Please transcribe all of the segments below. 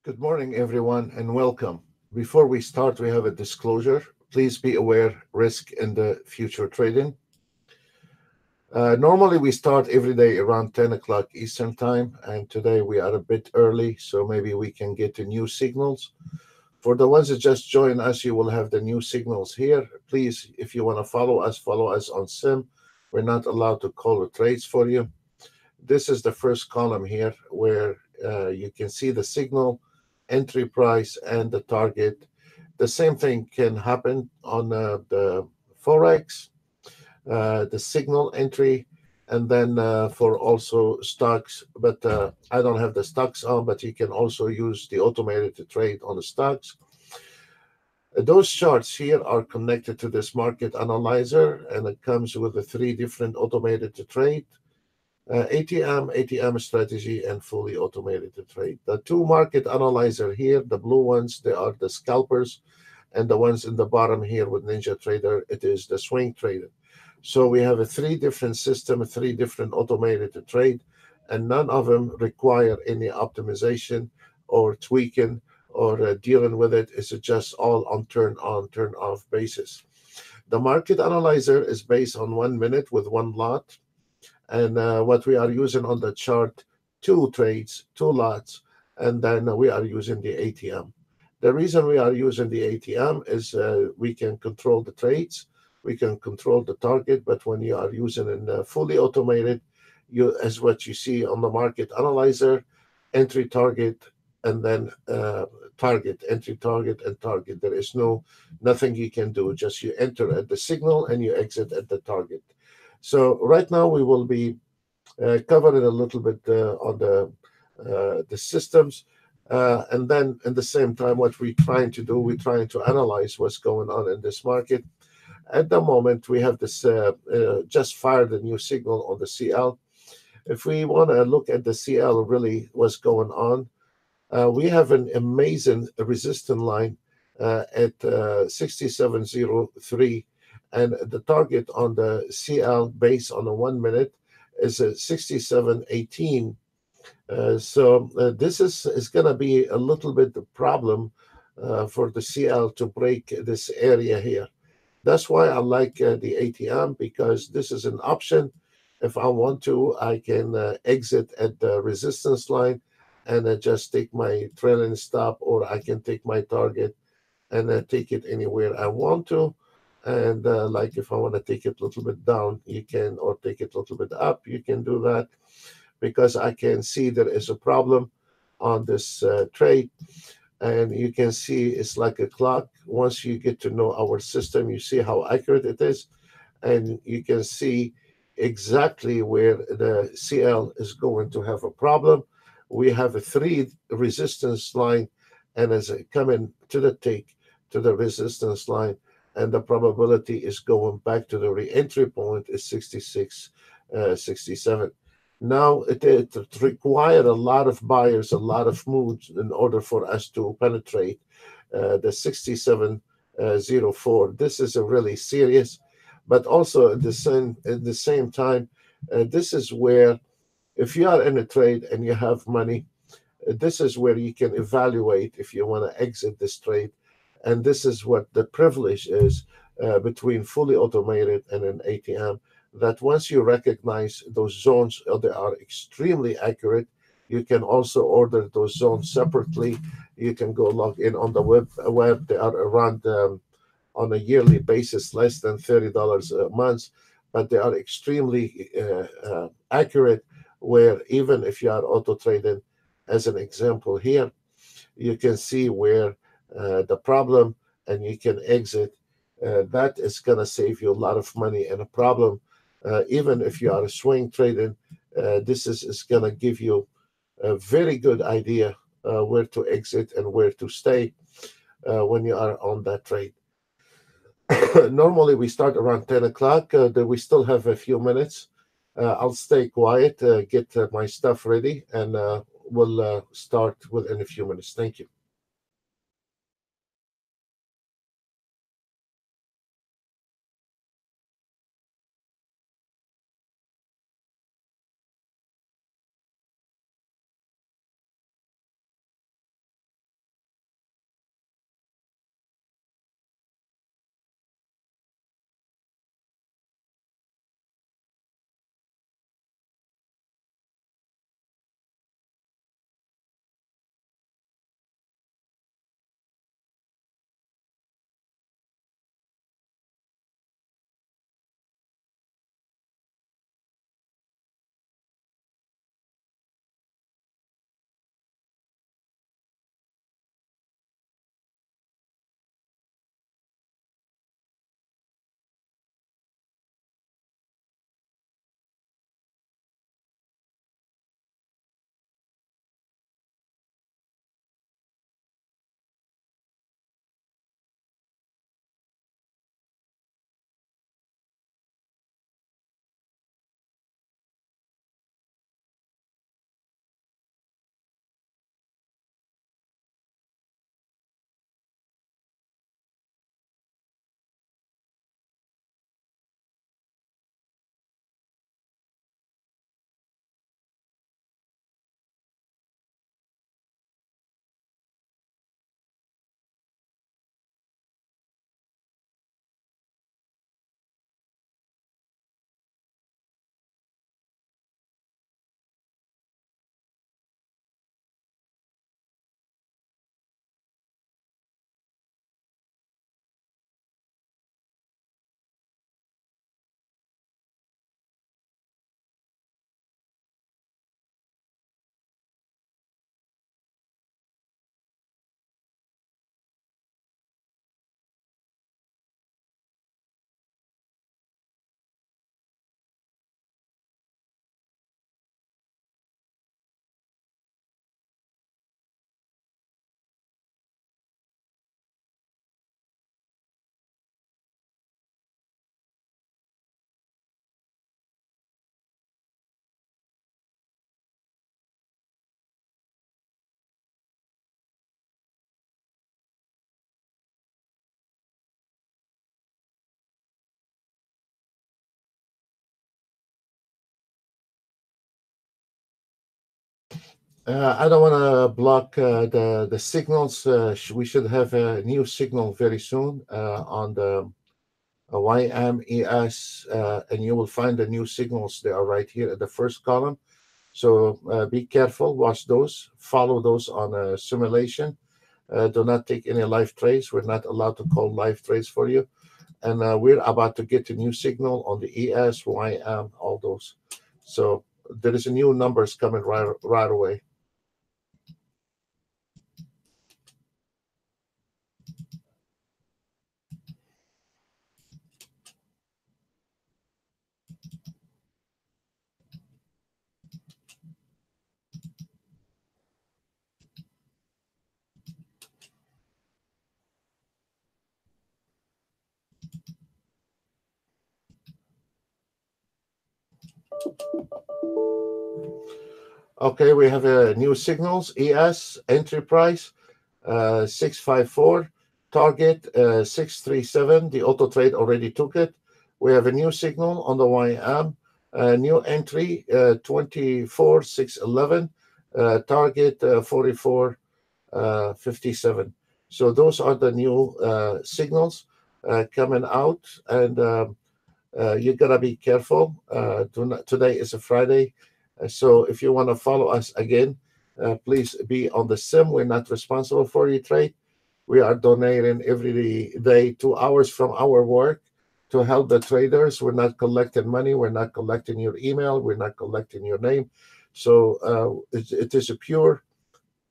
Good morning, everyone, and welcome. Before we start, we have a disclosure. Please be aware risk in the future trading. Normally, we start every day around 10 o'clock Eastern Time, and today we are a bit early, so maybe we can get the new signals. For the ones that just joined us, you will have the new signals here. Please, if you want to follow us on SIM. We're not allowed to call the trades for you. This is the first column here where you can see the signal, entry price, and the target. The same thing can happen on the Forex, the signal entry, and then for also stocks. But I don't have the stocks on, but you can also use the automated to trade on the stocks. Those charts here are connected to this market analyzer, and it comes with the three different automated to trade. ATM strategy, and fully automated to trade. The two market analyzer here, the blue ones, they are the scalpers, and the ones in the bottom here with Ninjatrader, it is the swing trader. So we have a three different system, three different automated to trade, and none of them require any optimization or tweaking or dealing with it. It's just all on, turn off basis. The market analyzer is based on 1 minute with one lot, and what we are using on the chart, two trades, two lots, and then we are using the ATM. The reason we are using the ATM is we can control the trades, we can control the target, but when you are using it fully automated, you, as what you see on the market analyzer, entry target, and then target, entry target, and target. There is nothing you can do, just you enter at the signal and you exit at the target. So right now we will be covering a little bit on the systems, and then at the same time, what we're trying to do, we're trying to analyze what's going on in this market. At the moment, we have this just fired a new signal on the CL. If we want to look at the CL, really what's going on, we have an amazing resistance line at 6703, and the target on the CL based on a 1 minute is at 6718. So this is going to be a little bit the problem for the CL to break this area here. That's why I like the ATM, because this is an option. If I want to, I can exit at the resistance line and just take my trailing stop, or I can take my target and take it anywhere I want to. And like if I want to take it a little bit down, you can, or take it a little bit up, you can do that, because I can see there is a problem on this trade. And you can see it's like a clock. Once you get to know our system, you see how accurate it is, and you can see exactly where the CL is going to have a problem. We have a three resistance line, and as it coming to the take to the resistance line, and the probability is going back to the re-entry point is 66, 67. Now it required a lot of buyers, a lot of moves in order for us to penetrate the 6704. This is a really serious, but also at the same time, this is where, if you are in a trade and you have money, this is where you can evaluate if you want to exit this trade. And this is what the privilege is between fully automated and an ATM, that once you recognize those zones, they are extremely accurate. You can also order those zones separately. You can go log in on the web. They are around on a yearly basis, less than $30 a month, but they are extremely accurate, where even if you are auto trading, as an example here, you can see where the problem, and you can exit. That is going to save you a lot of money and a problem. Even if you are a swing trading, this is going to give you a very good idea where to exit and where to stay when you are on that trade. Normally, we start around 10 o'clock. We still have a few minutes. I'll stay quiet, get my stuff ready, and we'll start within a few minutes. Thank you. I don't want to block the signals. We should have a new signal very soon on the YMES, and you will find the new signals. They are right here at the first column. So be careful, watch those, follow those on a simulation. Do not take any live trades. We're not allowed to call live trades for you. And we're about to get a new signal on the ES, YM, all those. So there is a new numbers coming right away. Okay, we have new signals. ES entry price 654, target 637. The auto trade already took it. We have a new signal on the YM. New entry 24 611. Target 44 57. So those are the new signals coming out, and you gotta be careful. Today is a Friday, so if you want to follow us again, please be on the sim. We're not responsible for your trade. We are donating every day 2 hours from our work to help the traders. We're not collecting money. We're not collecting your email. We're not collecting your name. So it is a pure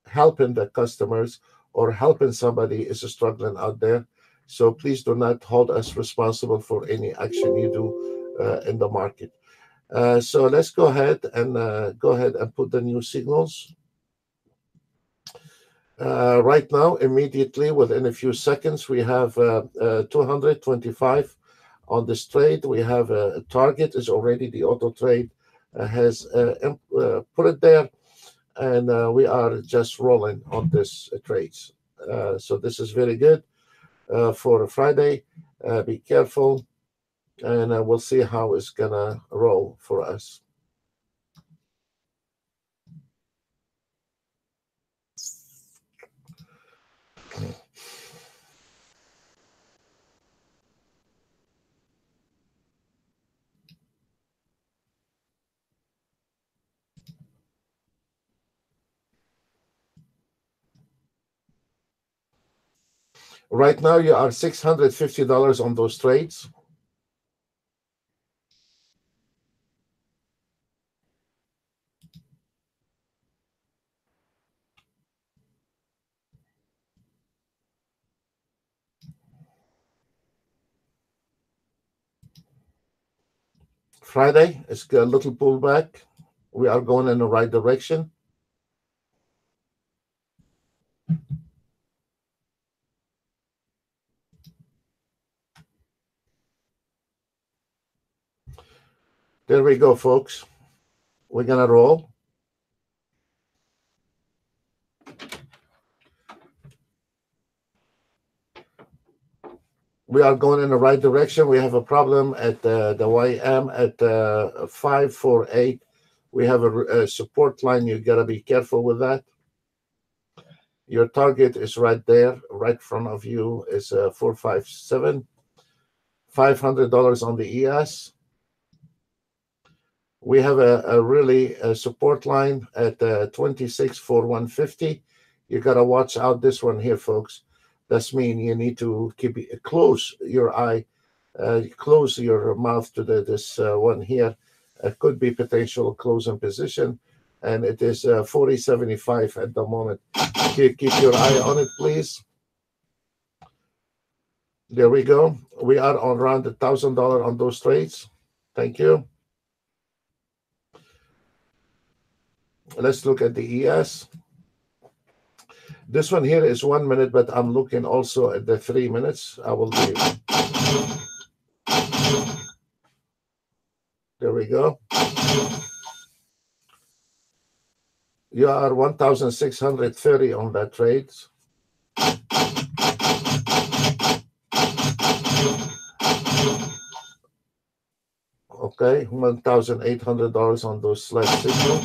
helping the customers or helping somebody is struggling out there. So please do not hold us responsible for any action you do in the market. So let's go ahead and put the new signals. Right now, immediately within a few seconds, we have 225 on this trade. We have a target is already the auto trade has put it there, and we are just rolling on this trades. So this is very good for a Friday. Be careful, and we'll see how it's gonna roll for us. Right now, you are $650 on those trades. Friday is a little pullback. We are going in the right direction. There we go, folks. We're gonna roll. We are going in the right direction. We have a problem at the YM at 548. We have a support line. You gotta be careful with that. Your target is right there, right in front of you is 457. $500 on the ES. We have a really support line at 26 for 150. You got to watch out this one here, folks. That's mean you need to keep close your eye, close your mouth to this one here. It could be potential closing position, and it is 40.75 at the moment. Keep your eye on it, please. There we go. We are on around $1,000 on those trades. Thank you. Let's look at the ES. This one here is 1 minute, but I'm looking also at the 3 minutes. I will be. There we go. You are 1,630 on that trade. Okay, $1,800 on those slash signal.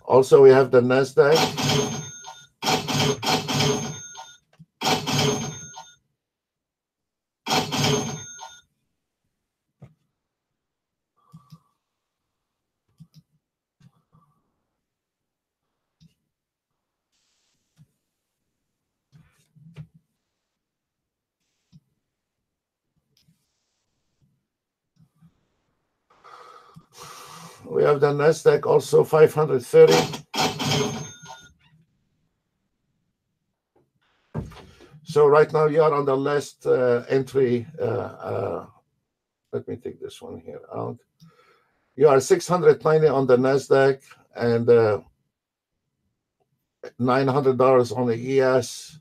Also, we have the Nasdaq. We have the Nasdaq also 530. So right now you are on the last entry. Let me take this one here out. You are 690 on the Nasdaq and $900 on the ES,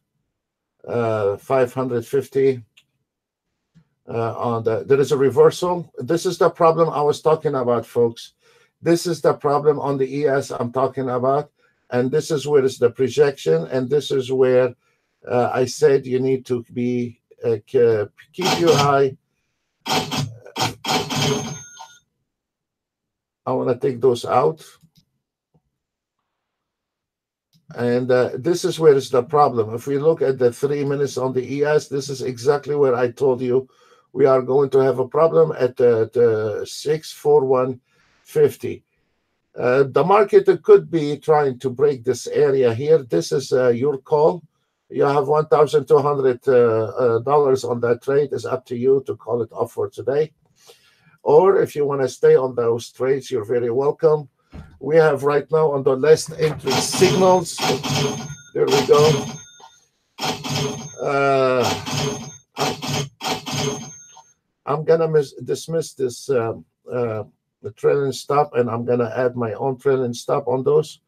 550 on the. There is a reversal. This is the problem I was talking about, folks. This is the problem on the ES I'm talking about, and this is where is the projection, and this is where I said you need to be keep your eye. I want to take those out. And this is where is the problem. If we look at the 3 minutes on the ES, this is exactly where I told you we are going to have a problem at the 64150. The market could be trying to break this area here. This is your call. You have $1,200 on that trade. It's up to you to call it off for today. Or if you want to stay on those trades, you're very welcome. We have right now on the last entry signals. There we go. I'm gonna dismiss this the trailing stop, and I'm gonna add my own trailing stop on those.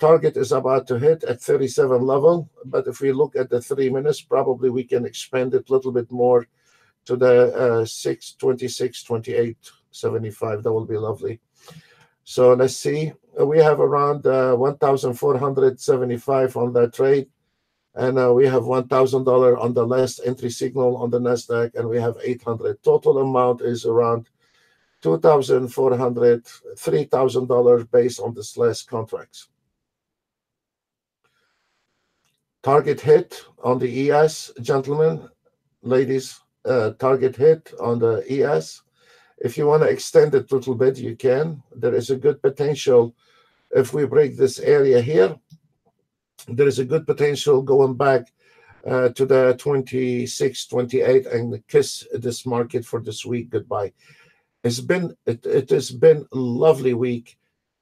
Target is about to hit at 37 level, but if we look at the 3 minutes, probably we can expand it a little bit more to the 626, 28, 75. That will be lovely. So let's see. We have around 1,475 on that trade. And we have $1,000 on the last entry signal on the Nasdaq, and we have 800. Total amount is around $2,400, $3,000 based on this last contracts. Target hit on the ES, gentlemen, ladies. Target hit on the ES. If you want to extend it a little bit, you can. There is a good potential. If we break this area here, there is a good potential going back to the 26, 28 and kiss this market for this week goodbye. It has been a lovely week.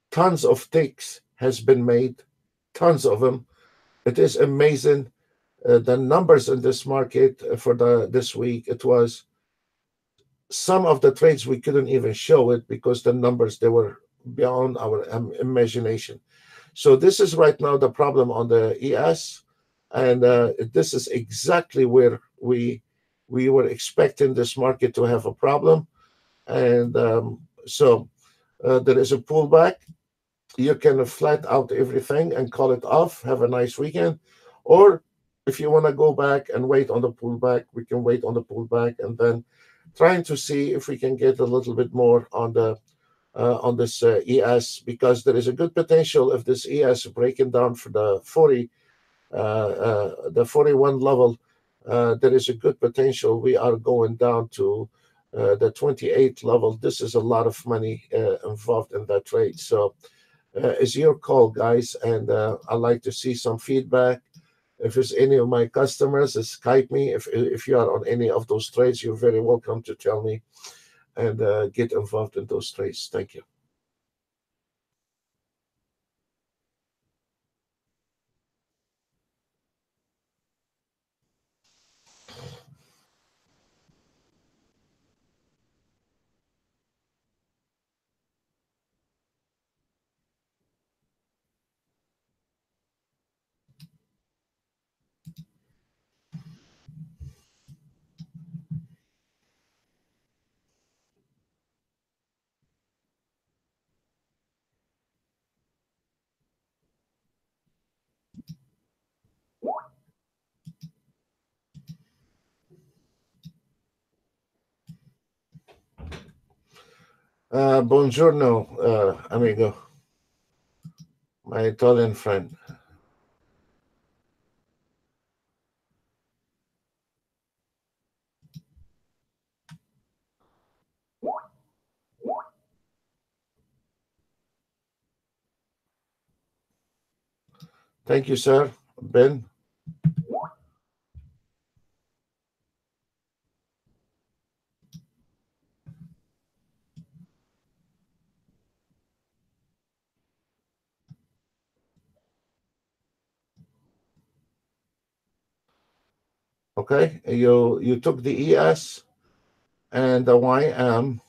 Tons of ticks has been made, tons of them. It is amazing. The numbers in this market for this week, it was some of the trades we couldn't even show it because the numbers, they were beyond our imagination. So this is right now the problem on the ES, and this is exactly where we were expecting this market to have a problem. And so there is a pullback. You can flat out everything and call it off. Have a nice weekend. Or if you want to go back and wait on the pullback, we can wait on the pullback and then trying to see if we can get a little bit more on the on this ES, because there is a good potential if this ES breaking down for the 41 level. There is a good potential we are going down to the 28 level. This is a lot of money involved in that trade. So it's your call, guys, and I'd like to see some feedback. If it's any of my customers, Skype me. If you are on any of those trades, you're very welcome to tell me and get involved in those trades. Thank you. Buongiorno, amigo, my Italian friend. Thank you, sir. Ben. Okay, you took the ES and the YM.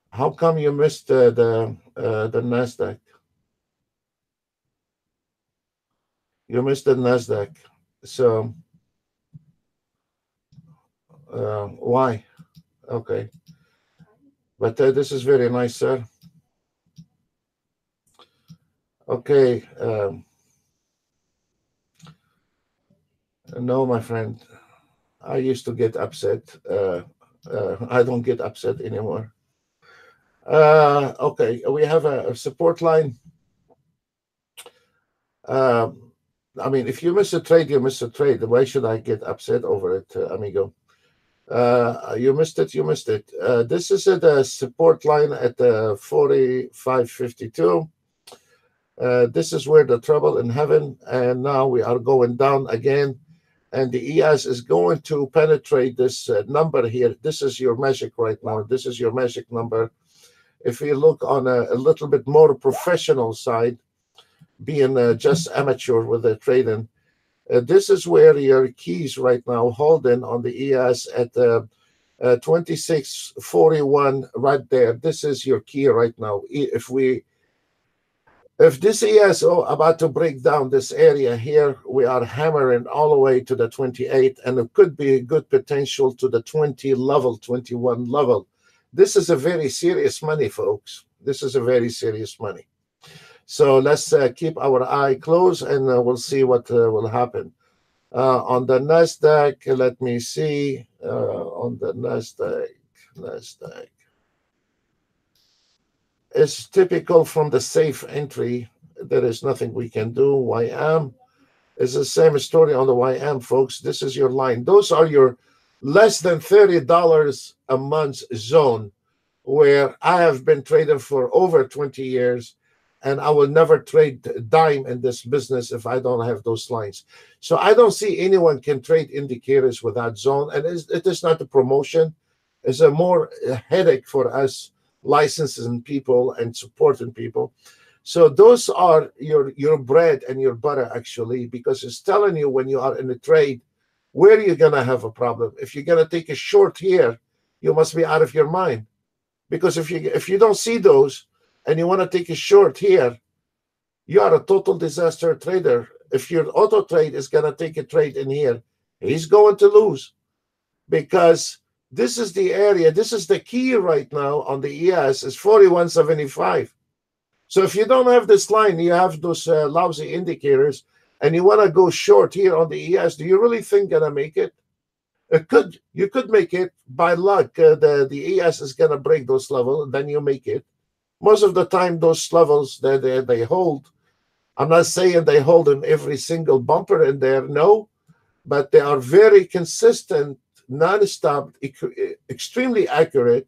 How come you missed the Nasdaq? You missed the Nasdaq. So why? Okay, but this is very nice, sir. Okay, no, my friend. I used to get upset. I don't get upset anymore. Okay, we have a support line. Um, I mean, if you miss a trade, you miss a trade. Why should I get upset over it, amigo? You missed it. You missed it. This is at the support line at 45.52. This is where the trouble in heaven, and now we are going down again. And the ES is going to penetrate this number here. This is your magic right now. This is your magic number. If you look on a little bit more professional side, being just amateur with the trading, this is where your keys right now holding on the ES at 2641 right there. This is your key right now. If this ESO about to break down this area here, we are hammering all the way to the 28, and it could be a good potential to the 20 level, 21 level. This is a very serious money, folks. This is a very serious money. So let's keep our eye closed, and we'll see what will happen. On the Nasdaq, let me see. On the Nasdaq. It's typical from the safe entry. There is nothing we can do. YM is the same story on the YM, folks. This is your line. Those are your less than $30 a month zone, where I have been trading for over 20 years, and I will never trade a dime in this business if I don't have those lines. So I don't see anyone can trade indicators without zone, and it is not a promotion. It's a more headache for us licensing people and supporting people. So those are your bread and your butter, actually, because it's telling you when you are in a trade where you're going to have a problem. If you're going to take a short here, you must be out of your mind. Because if you don't see those and you want to take a short here, you are a total disaster trader. If your auto trade is going to take a trade in here, he's going to lose, because this is the area, this is the key right now on the ES is 41.75. So if you don't have this line, you have those lousy indicators, and you want to go short here on the ES, do you really think gonna make it? You could make it by luck. The ES is gonna break those levels, then you make it. Most of the time, those levels they hold. I'm not saying they hold in every single bumper in there, no, but they are very consistent, non-stop, extremely accurate.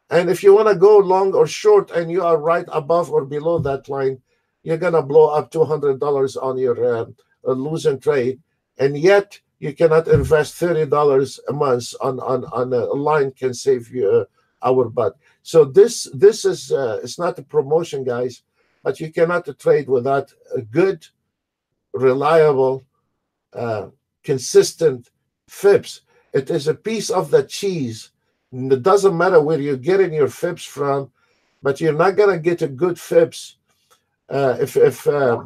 And if you want to go long or short and you are right above or below that line, you're going to blow up $200 on your losing trade. And yet you cannot invest $30 a month on a line can save you our butt. So this is it's not a promotion, guys, but you cannot trade without a good, reliable, consistent fibs. It is a piece of the cheese. It doesn't matter where you're getting your fibs from, but you're not gonna get a good fibs if I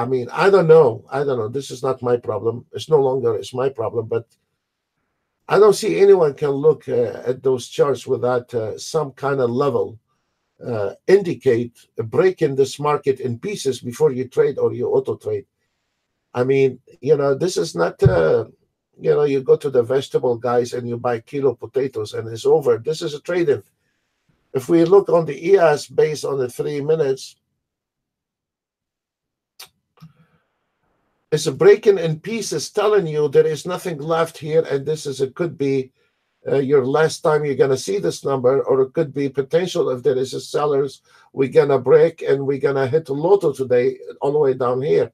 mean, I don't know. This is not my problem. It's no longer it's my problem, but I don't see anyone can look at those charts without some kind of level indicate a break in this market in pieces before you trade or you auto trade. I mean, this is not You know, you go to the vegetable guys and you buy kilo potatoes and it's over. This is a trade-in. If we look on the ES based on the 3 minutes, it's a breaking in pieces telling you there is nothing left here, and this is, it could be your last time you're going to see this number, or it could be potential if there is a sellers, we're going to break and we're going to hit a lotto today all the way down here.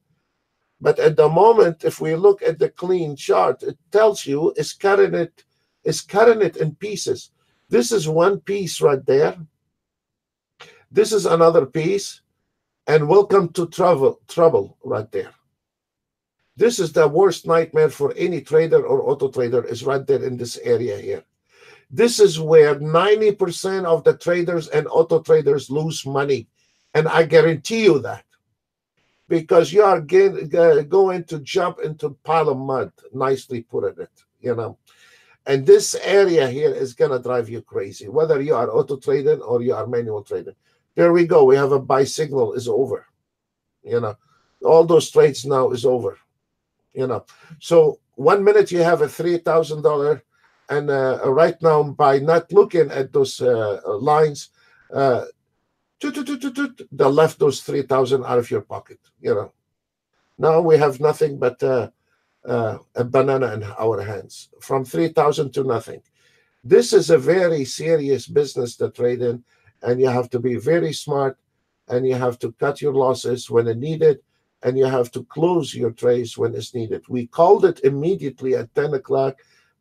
But at the moment, if we look at the clean chart, it tells you it's cutting it in pieces. This is one piece right there. This is another piece, and welcome to trouble right there. This is the worst nightmare for any trader or auto trader, is right there in this area here. This is where 90% of the traders and auto traders lose money. And I guarantee you that. Because you are going to jump into a pile of mud, nicely put it, you know. And this area here is going to drive you crazy, whether you are auto trading or you are manual trading. There we go. We have a buy signal is over. You know, all those trades now is over. You know, so 1 minute you have a $3,000, and right now, by not looking at those lines, they left those 3,000 out of your pocket. You know, now we have nothing but a banana in our hands, from 3,000 to nothing. This is a very serious business to trade in, and you have to be very smart, and you have to cut your losses when needed, and you have to close your trades when it's needed. We called it immediately at 10 o'clock.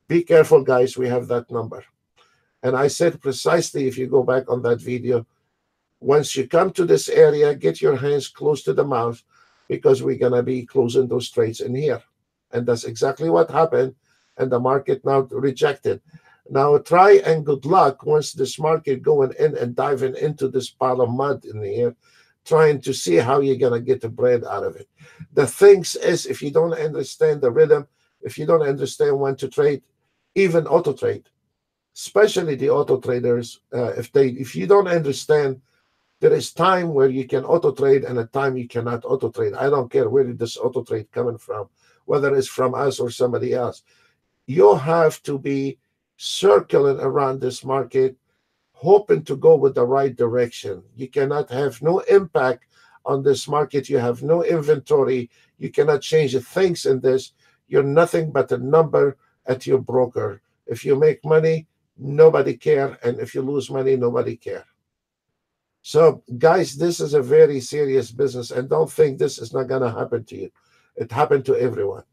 Be careful, guys, we have that number. And I said precisely, if you go back on that video, once you come to this area, get your hands close to the mouth, because we're going to be closing those trades in here. And that's exactly what happened. And the market now rejected. Now try and good luck once this market going in and diving into this pile of mud in the air, trying to see how you're going to get the bread out of it. The things is, if you don't understand the rhythm, if you don't understand when to trade, even auto trade, especially the auto traders, if you don't understand, there is time where you can auto trade and a time you cannot auto trade. I don't care where this auto trade coming from, whether it's from us or somebody else. You have to be circling around this market, hoping to go with the right direction. You cannot have no impact on this market. You have no inventory. You cannot change the things in this. You're nothing but a number at your broker. If you make money, nobody care. And if you lose money, nobody care. So, guys, this is a very serious business. And don't think this is not going to happen to you. It happened to everyone.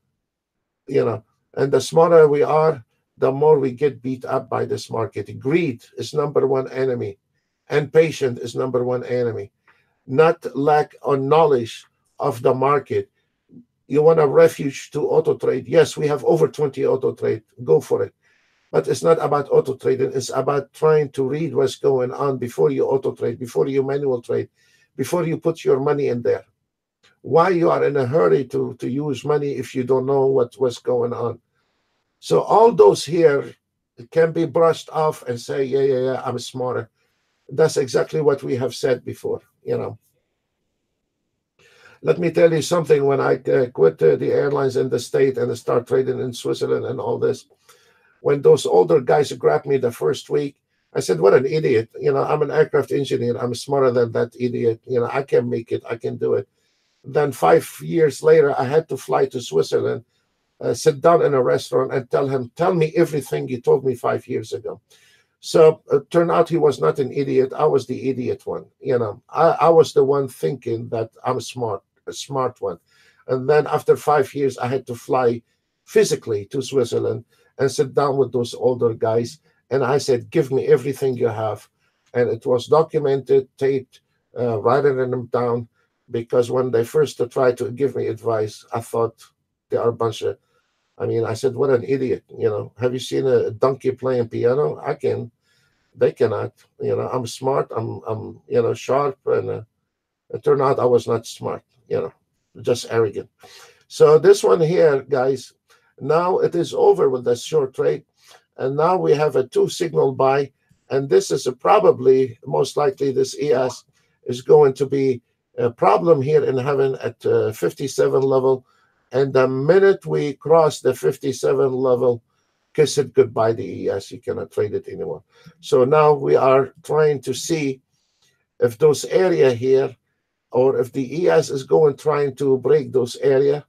You know, and the smarter we are, the more we get beat up by this market. Greed is number one enemy, and patience is number one enemy. Not lack of knowledge of the market. You want a refuge to auto trade. Yes, we have over 20 auto trade. Go for it. But it's not about auto trading. It's about trying to read what's going on before you auto trade, before you manual trade, before you put your money in there. Why you are in a hurry to use money if you don't know what's going on? So all those here can be brushed off and say, yeah, I'm smarter. That's exactly what we have said before, you know. Let me tell you something. When I quit the airlines in the state and start trading in Switzerland and all this, when those older guys grabbed me the first week, I said, what an idiot. You know, I'm an aircraft engineer. I'm smarter than that idiot. You know, I can make it. I can do it. Then 5 years later, I had to fly to Switzerland, sit down in a restaurant and tell me everything you told me 5 years ago. So it turned out he was not an idiot. I was the idiot one. You know, I was the one thinking that I'm smart, a smart one. And then after 5 years, I had to fly physically to Switzerland and sit down with those older guys. And I said, give me everything you have. And it was documented, taped, writing them down, because when they first tried to give me advice, I thought they are a bunch of, I said, what an idiot. You know, have you seen a donkey playing piano? I can. They cannot. You know, I'm smart. I'm you know, sharp. And it turned out I was not smart, you know, just arrogant. So this one here, guys, now it is over with the short trade. And now we have a 2 signal buy. And this is probably, most likely, this ES is going to be a problem here in heaven at 57 level. And the minute we cross the 57 level, kiss it goodbye, the ES. You cannot trade it anymore. So now we are trying to see if those area here, or if the ES is going trying to break those area,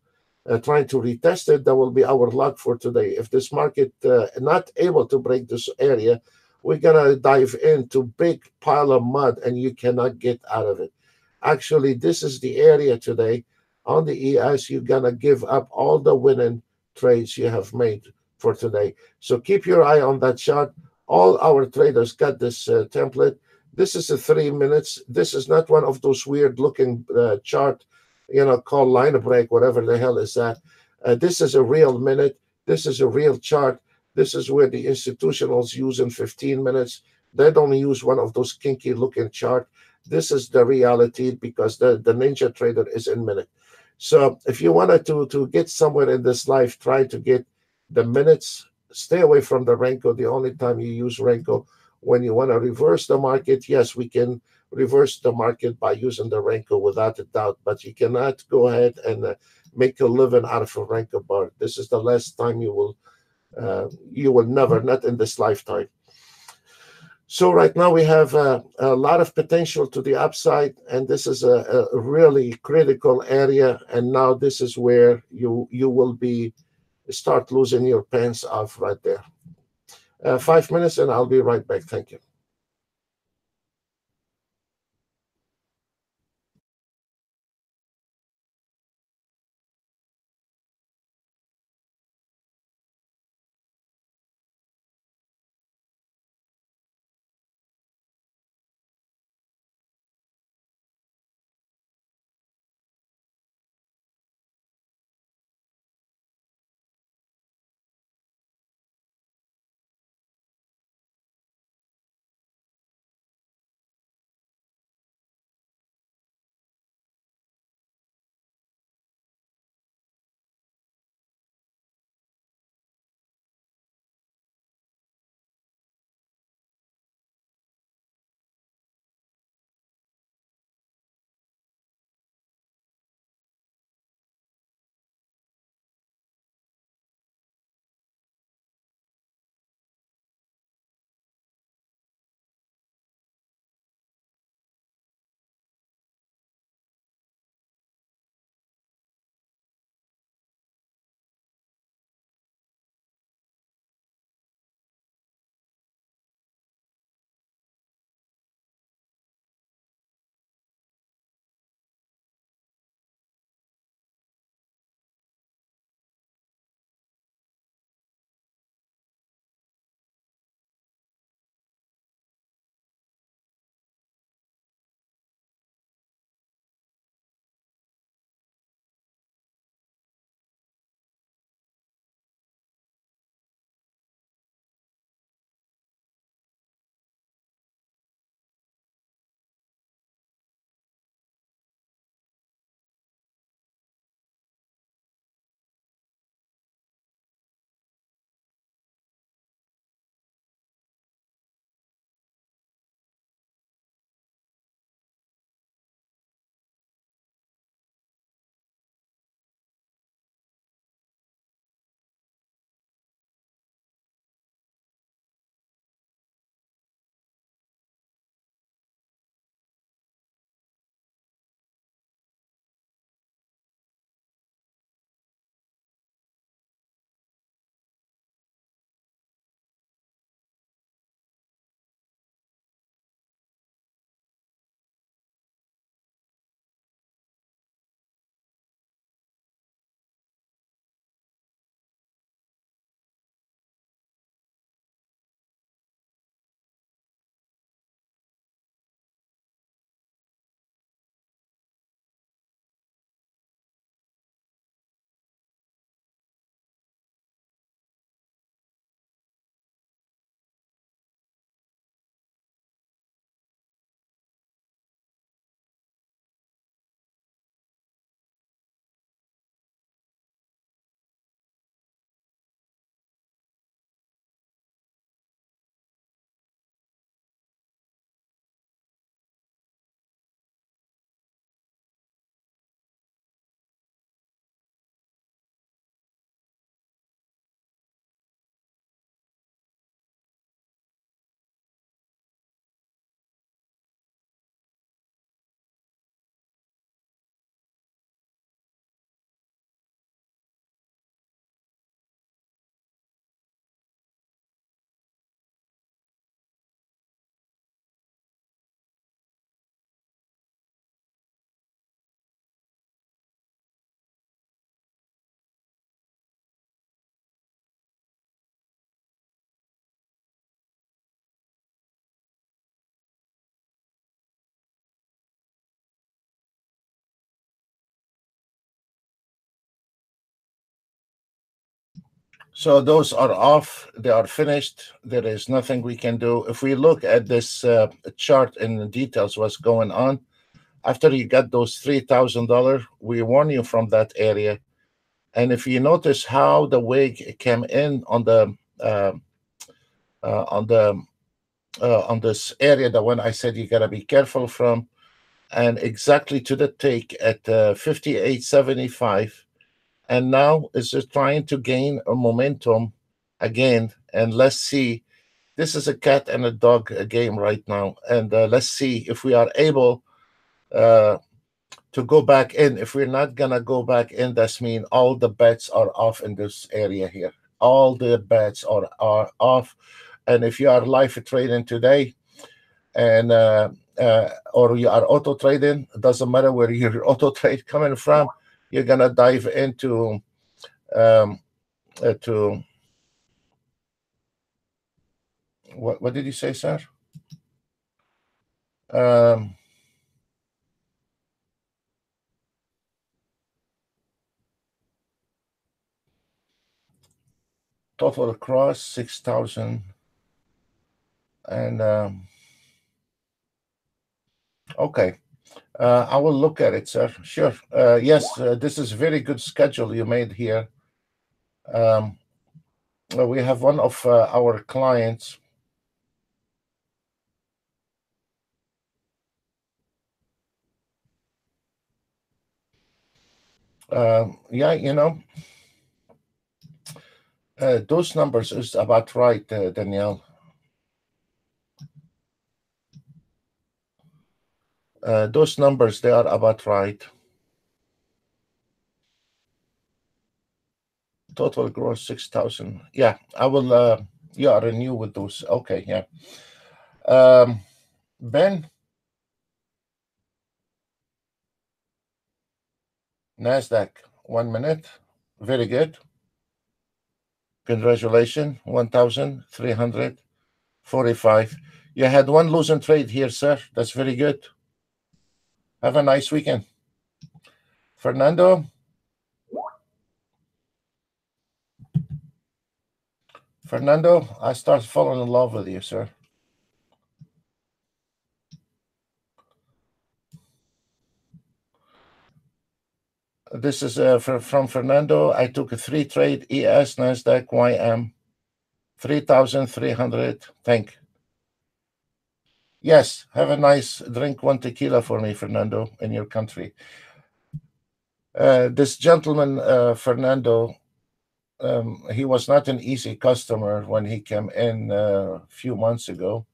trying to retest it, that will be our luck for today. If this market not able to break this area, we're gonna dive into big pile of mud and you cannot get out of it. Actually, this is the area today on the ES. You're gonna give up all the winning trades you have made for today. So keep your eye on that chart. All our traders got this template. This is a 3 minutes. This is not one of those weird looking chart, called line break, whatever the hell is that. This is a real minute. This is a real chart. This is where the institutionals use in 15 minutes. They don't use one of those kinky looking chart. This is the reality because the Ninja Trader is in minute. So if you wanted to get somewhere in this life, try to get the minutes. Stay away from the Renko. The only time you use Renko when you want to reverse the market. Yes, we can reverse the market by using the Renko without a doubt, but you cannot go ahead and make a living out of a Renko bar. This is the last time you will never, not in this lifetime. So right now we have a lot of potential to the upside, and this is a really critical area. And now this is where you will be start losing your pants off right there. 5 minutes, and I'll be right back. Thank you. So those are off. They are finished. There is nothing we can do. If we look at this chart in the details, what's going on, after you got those $3,000, we warn you from that area. And if you notice how the wig came in uh, on the on this area, the one I said you gotta be careful from, and exactly to the take at 58.75, and now is just trying to gain a momentum again. And let's see. This is a cat and a dog game right now, and let's see if we are able uh, to go back in. If we're not gonna go back in, that's mean all the bets are off in this area here. All the bets are off. And if you are live trading today, and or you are auto trading, it doesn't matter where your auto trade coming from, you're gonna dive into um, to what did you say, sir? Um, Total across 6,000, and okay. I will look at it, sir. Sure. Yes, this is very good schedule you made here. Um, we have one of our clients. Yeah, those numbers is about right, Danielle. Those numbers, they are about right. Total gross 6,000. Yeah, I will. You are new with those. Okay, yeah. Ben, Nasdaq, 1 minute. Very good. Congratulations, 1,345. You had one losing trade here, sir. That's very good. Have a nice weekend. Fernando, I start falling in love with you, sir. This is from Fernando. I took a 3 trade ES Nasdaq YM 3,300. Thank. Yes, have a nice drink, one tequila for me, Fernando, in your country. This gentleman, Fernando, he was not an easy customer when he came in a few months ago.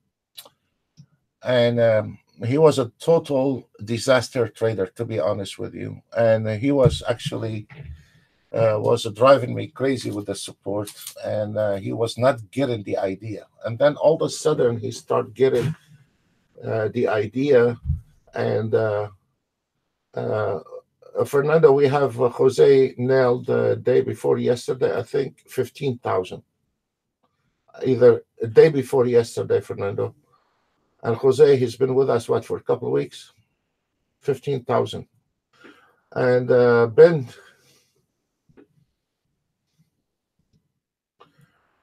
And he was a total disaster trader, to be honest with you. And he was actually was driving me crazy with the support, and he was not getting the idea. And then all of a sudden, he started getting the idea. And Fernando, we have Jose nailed the day before yesterday, I think 15,000. Either a day before yesterday, Fernando. And Jose, he's been with us, what, for a couple of weeks? 15,000. And Ben,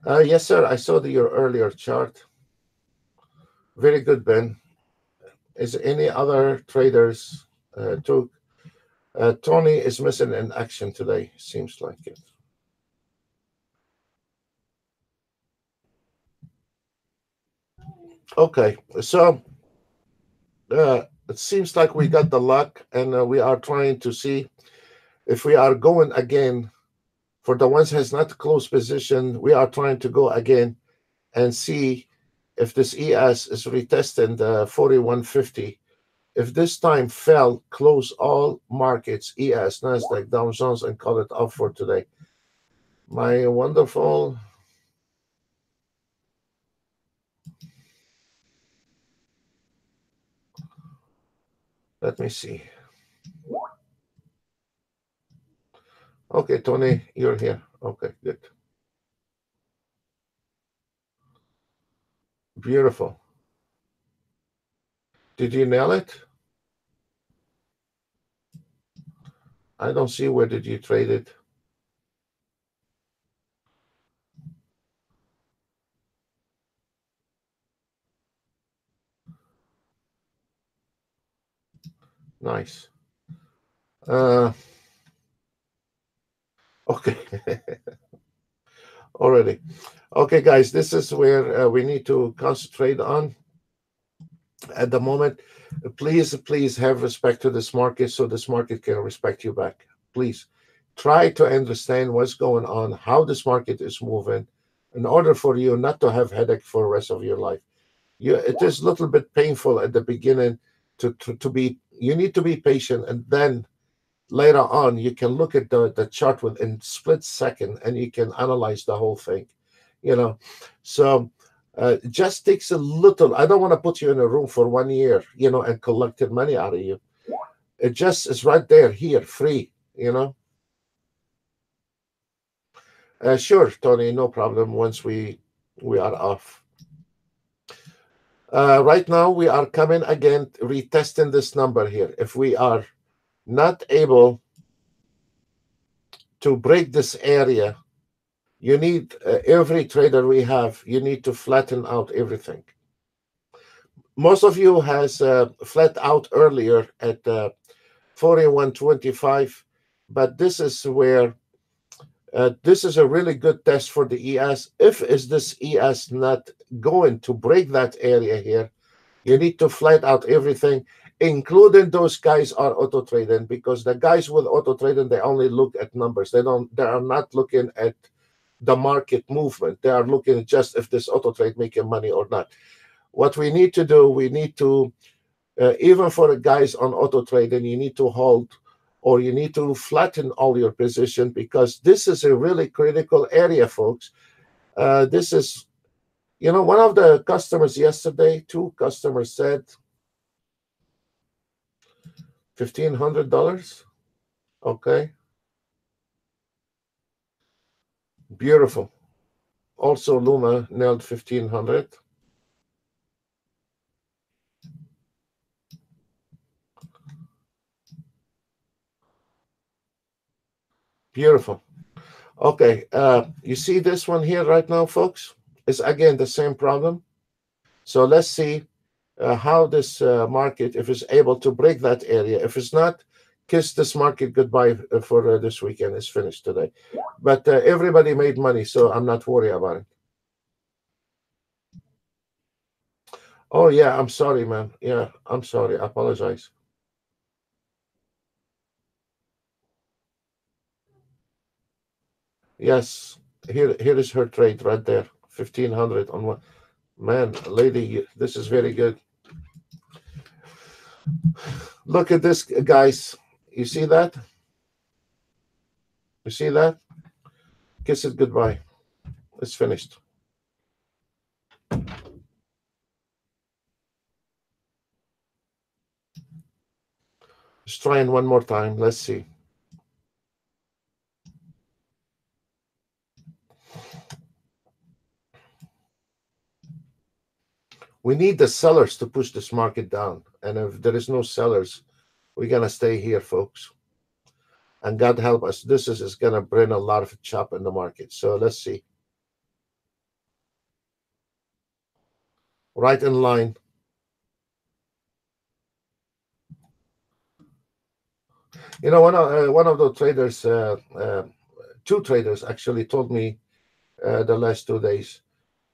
yes, sir, I saw your earlier chart. Very good, Ben. Is any other traders took? Tony is missing in action today, seems like it. Okay, so it seems like we got the luck, and we are trying to see if we are going again. For the ones has not closed position, we are trying to go again and see if this ES is retesting the 4150. If this time fell, close all markets, ES, Nasdaq, Dow Jones, and call it off for today. My wonderful. Let me see. Okay, Tony, you're here. Okay, good. Beautiful. Did you nail it? I don't see where did you trade it. Nice. Uh, okay. Already. Okay, guys, this is where we need to concentrate on at the moment. Please have respect to this market so this market can respect you back. Please try to understand what's going on, how this market is moving, in order for you not to have headache for the rest of your life. It is a little bit painful at the beginning to be, you need to be patient, and then later on you can look at the chart within split second and you can analyze the whole thing, you know. So it just takes a little. I don't want to put you in a room for 1 year, and collected money out of you. It just is right there, here, free, sure, Tony, no problem. Once we are off, right now we are coming again, retesting this number here. If we are not able to break this area, you need, every trader we have, you need to flatten out everything. Most of you has flat out earlier at 41.25, but this is where this is a really good test for the ES. If is this ES not going to break that area here, you need to flat out everything, including those guys are auto trading, because the guys with auto trading, they only look at numbers. They are not looking at the market movement. They are looking just if this auto trade making money or not. What we need to do, we need to, even for the guys on auto trading, you need to hold, or you need to flatten all your position, because this is a really critical area, folks. This is, one of the customers yesterday, two customers said $1,500. Okay, beautiful. Also, Luma nailed 1,500. Beautiful. Okay, you see this one here right now, folks? It's again the same problem. So let's see how this market, if it's able to break that area. If it's not, kiss this market goodbye for this weekend. It's finished today. But everybody made money, so I'm not worried about it. Oh, yeah, I'm sorry, man. Yeah, I'm sorry. I apologize. Yes, here is her trade right there. 1,500 on one. Man, lady, this is very good. Look at this, guys. You see that? You see that? Kiss it goodbye. It's finished. Let's try it one more time. Let's see. We need the sellers to push this market down. And if there is no sellers, we're going to stay here, folks. And God help us, this is going to bring a lot of chop in the market. So let's see. Right in line. One of the traders, two traders actually told me the last 2 days.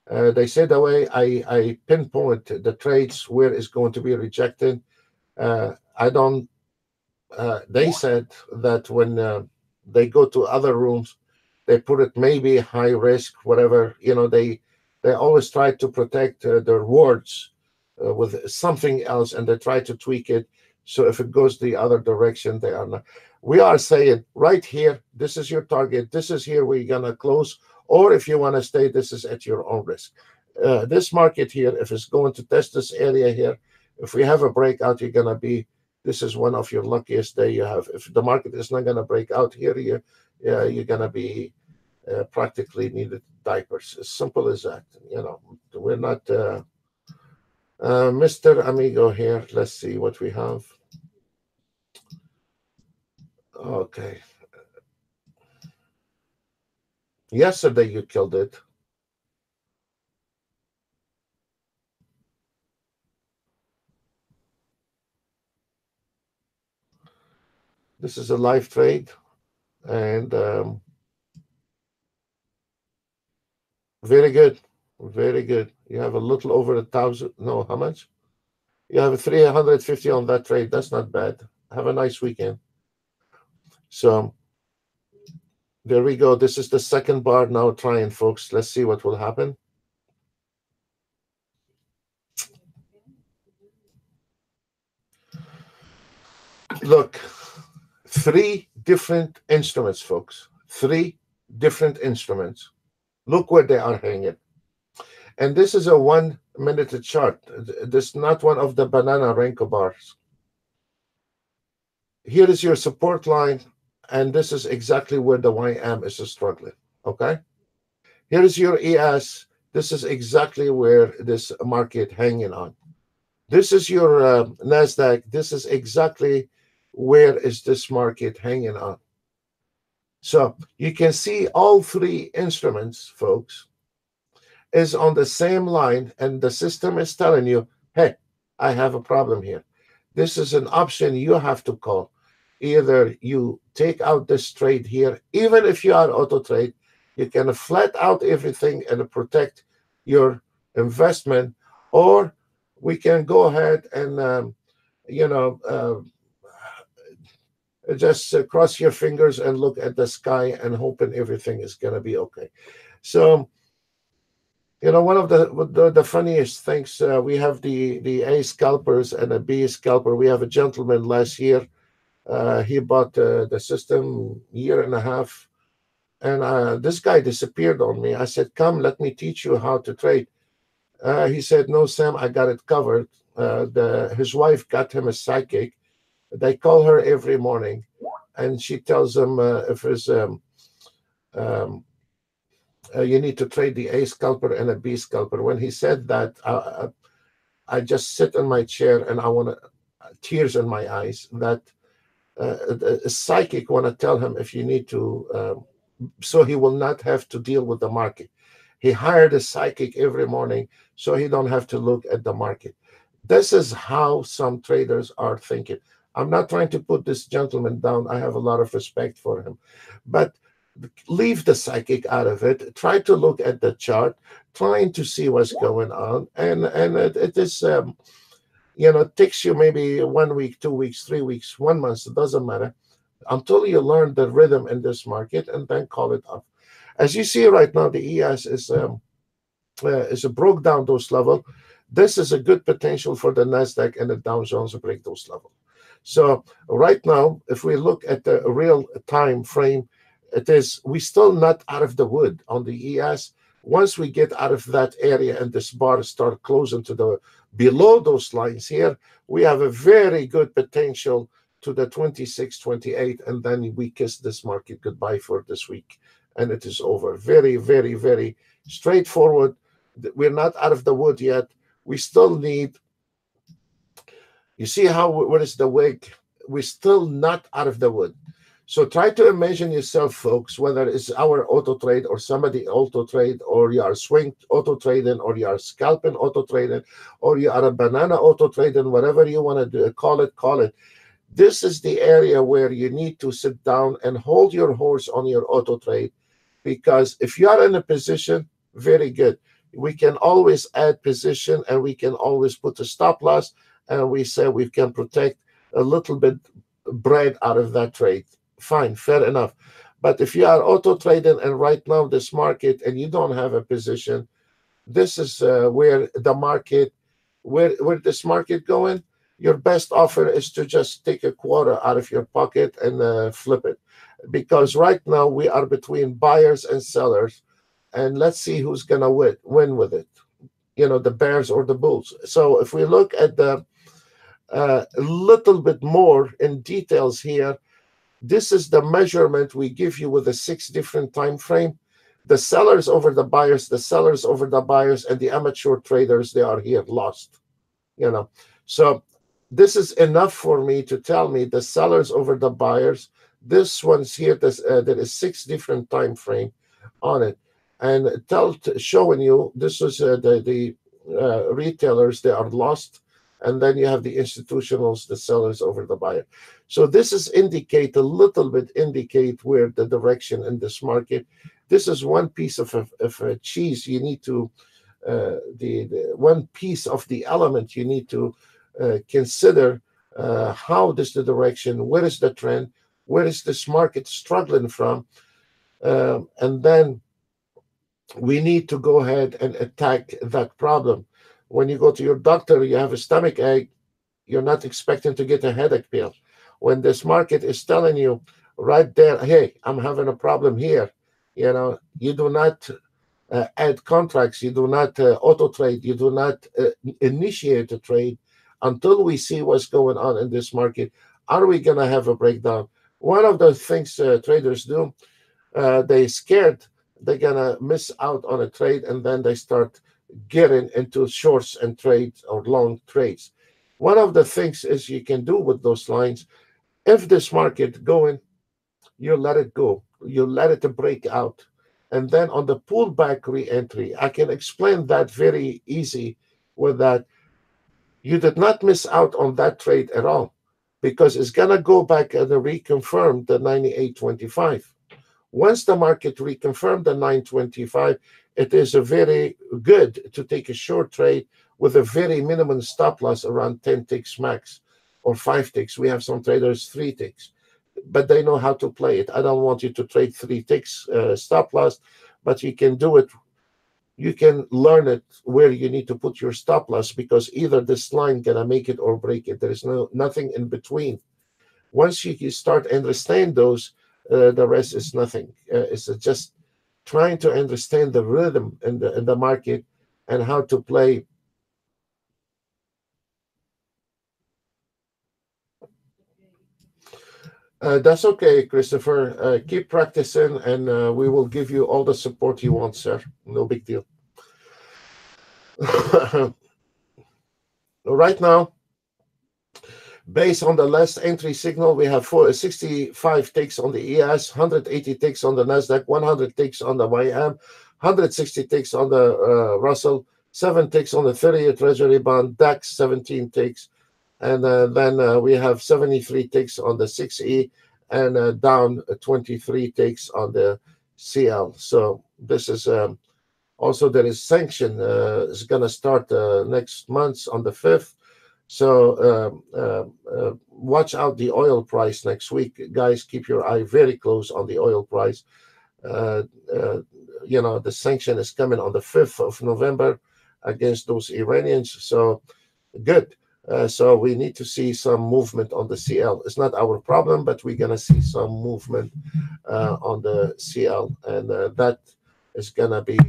They said the way I pinpoint the trades where it's going to be rejected. I don't. They said that when they go to other rooms, they put it maybe high risk, whatever. They always try to protect their words with something else, and they try to tweak it. So if it goes the other direction, they are not. We are saying right here, this is your target. This is here we're gonna close. Or if you want to stay, this is at your own risk. This market here, if it's going to test this area here, if we have a breakout, you're gonna be. This is one of your luckiest day you have. If the market is not gonna break out here, you're gonna be practically needed diapers. As simple as that. We're not. Mr. Amigo here. Let's see what we have. Okay. Yesterday you killed it. This is a live trade, and very good, very good. You have a little over 1,000. No, how much? You have a 350 on that trade. That's not bad. Have a nice weekend. So there we go. This is the second bar now trying, folks. Let's see what will happen. Look, three different instruments, folks. Three different instruments. Look where they are hanging. And this is a 1 minute chart. This is not one of the banana Renko bars. Here is your support line, and this is exactly where the YM is struggling. Okay? Here is your ES. This is exactly where this market hanging on. This is your NASDAQ. This is exactly where is this market hanging on. So you can see all three instruments, folks, is on the same line, and the system is telling you, hey, I have a problem here. This is an option you have to call. Either you take out this trade here, even if you are auto trade, you can flat out everything and protect your investment, or we can go ahead and just cross your fingers and look at the sky and hoping everything is going to be okay. So, one of the funniest things, we have the A scalpers and a B scalper. We have a gentleman last year. He bought the system year and a half, and this guy disappeared on me. I said, come, let me teach you how to trade. He said, no, Sam, I got it covered. His wife got him a psychic. They call her every morning, and she tells him if there's you need to trade the A scalper and a B scalper. When he said that, I just sit in my chair and I want tears in my eyes. That a psychic want to tell him if you need to, so he will not have to deal with the market. He hired a psychic every morning so he don't have to look at the market. This is how some traders are thinking. I'm not trying to put this gentleman down. I have a lot of respect for him, but leave the psychic out of it. Try to look at the chart, trying to see what's going on, and it is it takes you maybe 1 week, 2 weeks, 3 weeks, 1 month. It doesn't matter until you learn the rhythm in this market, and then call it off. As you see right now, the ES is broke down those level. This is a good potential for the Nasdaq and the Dow Jones to break those level. So right now, if we look at the real time frame, we still not out of the wood on the ES. Once we get out of that area and this bar start closing to the below those lines here, we have a very good potential to the 26, 28, and then we kiss this market goodbye for this week, and it is over. Very, very, very straightforward. We're not out of the wood yet. We still need. You see what is the wig? We're still not out of the wood. So try to imagine yourself, folks, whether it's our auto trade or somebody auto trade, or you are swing auto trading, or you are scalping auto trading, or you are a banana auto trading, whatever you want to do, call it. This is the area where you need to sit down and hold your horse on your auto trade, because if you are in a position, very good. We can always add position, and we can always put a stop loss, and we say we can protect a little bit bread out of that trade. Fine, fair enough. But if you are auto trading and right now this market and you don't have a position, this is where the market, where this market going. Your best offer is to just take a quarter out of your pocket and flip it, because right now we are between buyers and sellers, and let's see who's gonna win with it. The bears or the bulls. So if we look at the a little bit more in details here, this is the measurement we give you with a 6 different time frame. The sellers over the buyers, the sellers over the buyers, and the amateur traders, they are here lost. So this is enough for me to tell me the sellers over the buyers. This one's here. There is 6 different time frame on it, and showing you this is the retailers. They are lost, and then you have the institutionals, the sellers over the buyer. So this is indicate a little bit, indicate where the direction in this market. This is one piece of a cheese you need to, the one piece of the element you need to consider. How is the direction? Where is the trend? Where is this market struggling from? And then we need to go ahead and attack that problem. When you go to your doctor, you have a stomach ache, you're not expecting to get a headache pill. When this market is telling you right there, hey, I'm having a problem here, you do not add contracts, you do not auto trade, you do not initiate a trade until we see what's going on in this market. Are we going to have a breakdown? One of the things traders do, they scared they're gonna miss out on a trade, and then they start getting into shorts and trades or long trades. One of the things is you can do with those lines, if this market going, you let it go, you let it break out, and then on the pullback re-entry, I can explain that very easy with that. You did not miss out on that trade at all, because it's gonna go back and reconfirm the 98.25. Once the market reconfirmed the 925, it is a very good to take a short trade with a very minimum stop loss around 10 ticks max or 5 ticks. We have some traders 3 ticks, but they know how to play it. I don't want you to trade 3 ticks stop loss, but you can do it. You can learn it where you need to put your stop loss, because either this line gonna make it or break it. There is nothing in between. Once you start understand those, the rest is nothing. It's just trying to understand the rhythm in the market and how to play. That's okay, Christopher. Keep practicing, and we will give you all the support you want, sir. No big deal. Right now, based on the last entry signal, we have 65 ticks on the ES, 180 ticks on the Nasdaq, 100 ticks on the YM, 160 ticks on the Russell, 7 ticks on the 30-year Treasury bond, DAX 17 ticks, and then we have 73 ticks on the 6E, and down 23 ticks on the CL. So this is also, there is sanction is going to start next month on the 5th. So watch out the oil price next week, guys. Keep your eye very close on the oil price. The sanction is coming on the 5th of November against those Iranians. So good. So we need to see some movement on the CL. It's not our problem, but we're gonna see some movement on the CL, and that is gonna be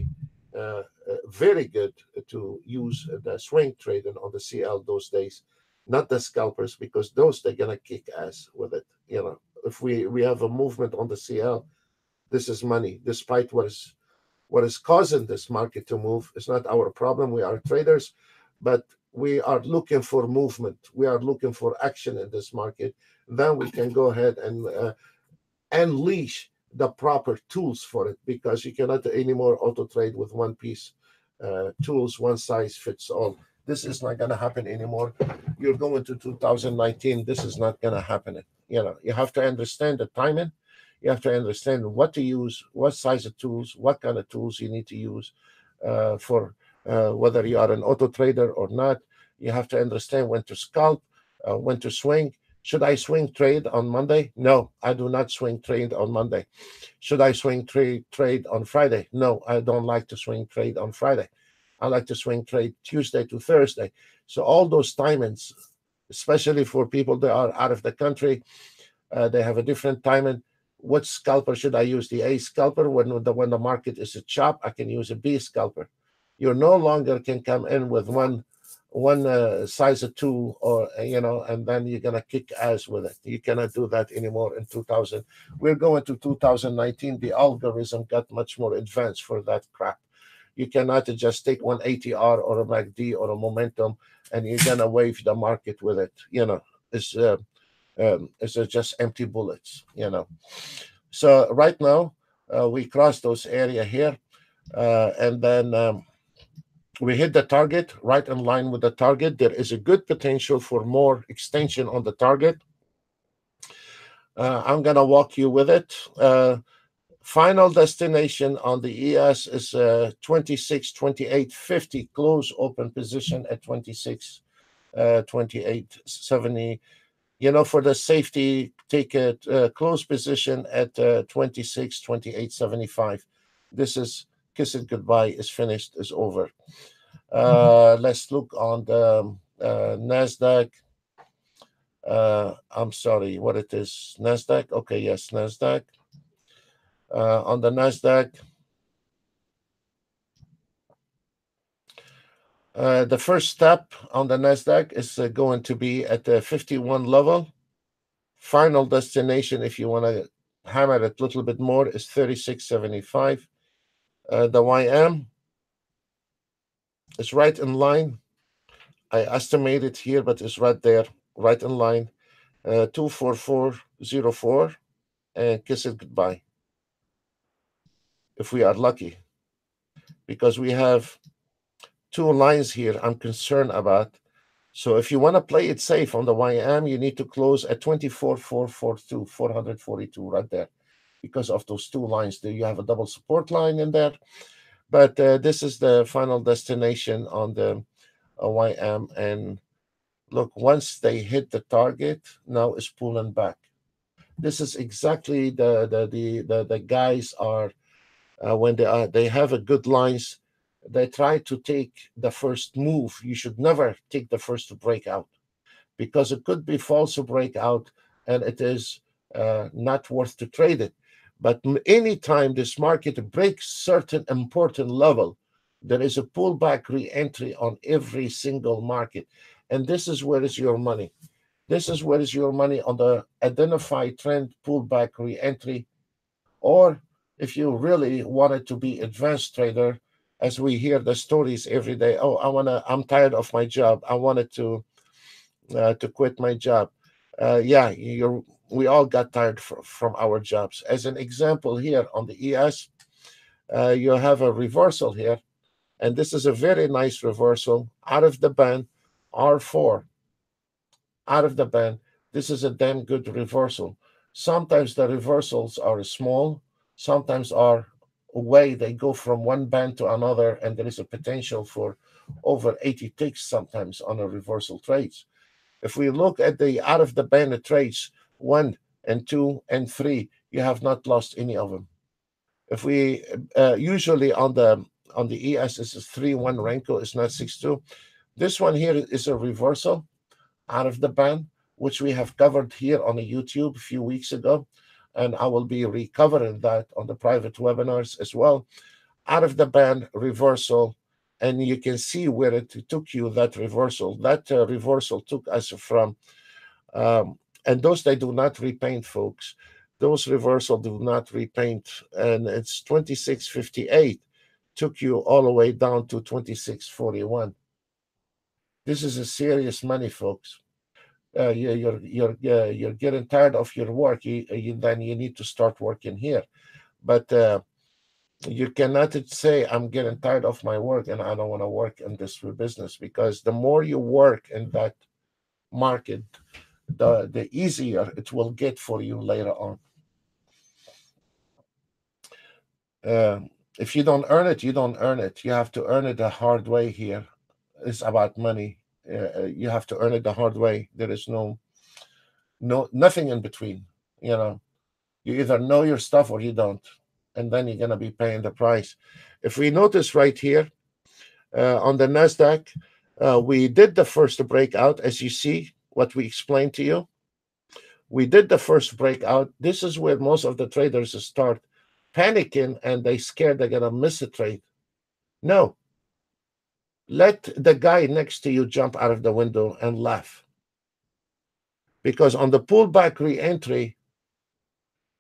very good to use the swing trading on the CL those days, not the scalpers, because those they're gonna kick ass with it. If we have a movement on the CL, this is money. Despite what is causing this market to move, it's not our problem. We are traders, but we are looking for movement. We are looking for action in this market. Then we can go ahead and unleash the proper tools for it, because you cannot anymore auto trade with one piece tools, one size fits all. This is not going to happen anymore. You're going to 2019. This is not going to happen. You have to understand the timing. You have to understand what to use, what size of tools, what kind of tools you need to use for whether you are an auto trader or not. You have to understand when to scalp, when to swing. Should I swing trade on Monday? No, I do not swing trade on Monday. Should I swing trade on Friday? No, I don't like to swing trade on Friday. I like to swing trade Tuesday to Thursday. So all those timings, especially for people that are out of the country, they have a different timing. What scalper should I use? The A scalper. When the market is a chop, I can use a B scalper. You no longer can come in with one size of tool, or and then you're gonna kick ass with it. You cannot do that anymore in 2000. We're going to 2019. The algorithm got much more advanced for that crap. You cannot just take one ATR or a MACD or a momentum and you're gonna wave the market with it. It's just empty bullets. So right now we cross those area here, and then We hit the target right in line with the target. There is a good potential for more extension on the target. I'm going to walk you with it. Final destination on the ES is 26, 28, 50, close open position at 26, 28, 70. For the safety, take a close position at 26, 28, 75. This is kiss it goodbye, is finished, is over. Let's look on the NASDAQ. I'm sorry, what it is? NASDAQ? Okay, yes, NASDAQ. On the NASDAQ, the first step on the NASDAQ is going to be at the 51 level. Final destination, if you want to hammer it a little bit more, is 36.75. The YM is right in line. I estimate it here, but it's right there, right in line. 244.04, and kiss it goodbye. If we are lucky, because we have two lines here I'm concerned about. So if you want to play it safe on the YM, you need to close at 24,442, 442 right there, because of those two lines. There you have a double support line in there. But this is the final destination on the YM. And look, once they hit the target, now it's pulling back. This is exactly the guys are when they have a good lines, they try to take the first move. You should never take the first breakout, because it could be false breakout and it is not worth to trade it. But anytime this market breaks certain important level, there is a pullback re-entry on every single market. And this is where is your money. This is where is your money on the identified trend pullback re-entry. Or if you really wanted to be advanced trader, as we hear the stories every day, oh, I'm tired of my job. I wanted to quit my job. Yeah, we all got tired from our jobs. As an example here on the ES, you have a reversal here, and this is a very nice reversal out of the band, R4, out of the band. This is a damn good reversal. Sometimes the reversals are small, sometimes are way they go from one band to another, and there is a potential for over 80 ticks sometimes on a reversal trades. If we look at the out of the band trades, 1 and 2 and 3, you have not lost any of them. If we usually on the ES is 3-1 Renko, is not 6-2. This one here is a reversal out of the band, which we have covered here on the YouTube a few weeks ago, and I will be recovering that on the private webinars as well. Out of the band reversal, and you can see where it took you, that reversal. That reversal took us from, and those they do not repaint, folks. Those reversal do not repaint, and it's 26.58. Took you all the way down to 26.41. This is a serious money, folks. You're getting tired of your work. Then you need to start working here. But you cannot say I'm getting tired of my work and I don't want to work in this business, because the more you work in that market, the easier it will get for you later on. If you don't earn it, you don't earn it. You have to earn it the hard way here. It's about money. You have to earn it the hard way. There is nothing in between. You either know your stuff or you don't, and then you're going to be paying the price. If we notice right here on the NASDAQ, we did the first breakout, as you see, what we explained to you. We did the first breakout. This is where most of the traders start panicking, and they scared they're going to miss a trade. No. Let the guy next to you jump out of the window and laugh. Because on the pullback re-entry,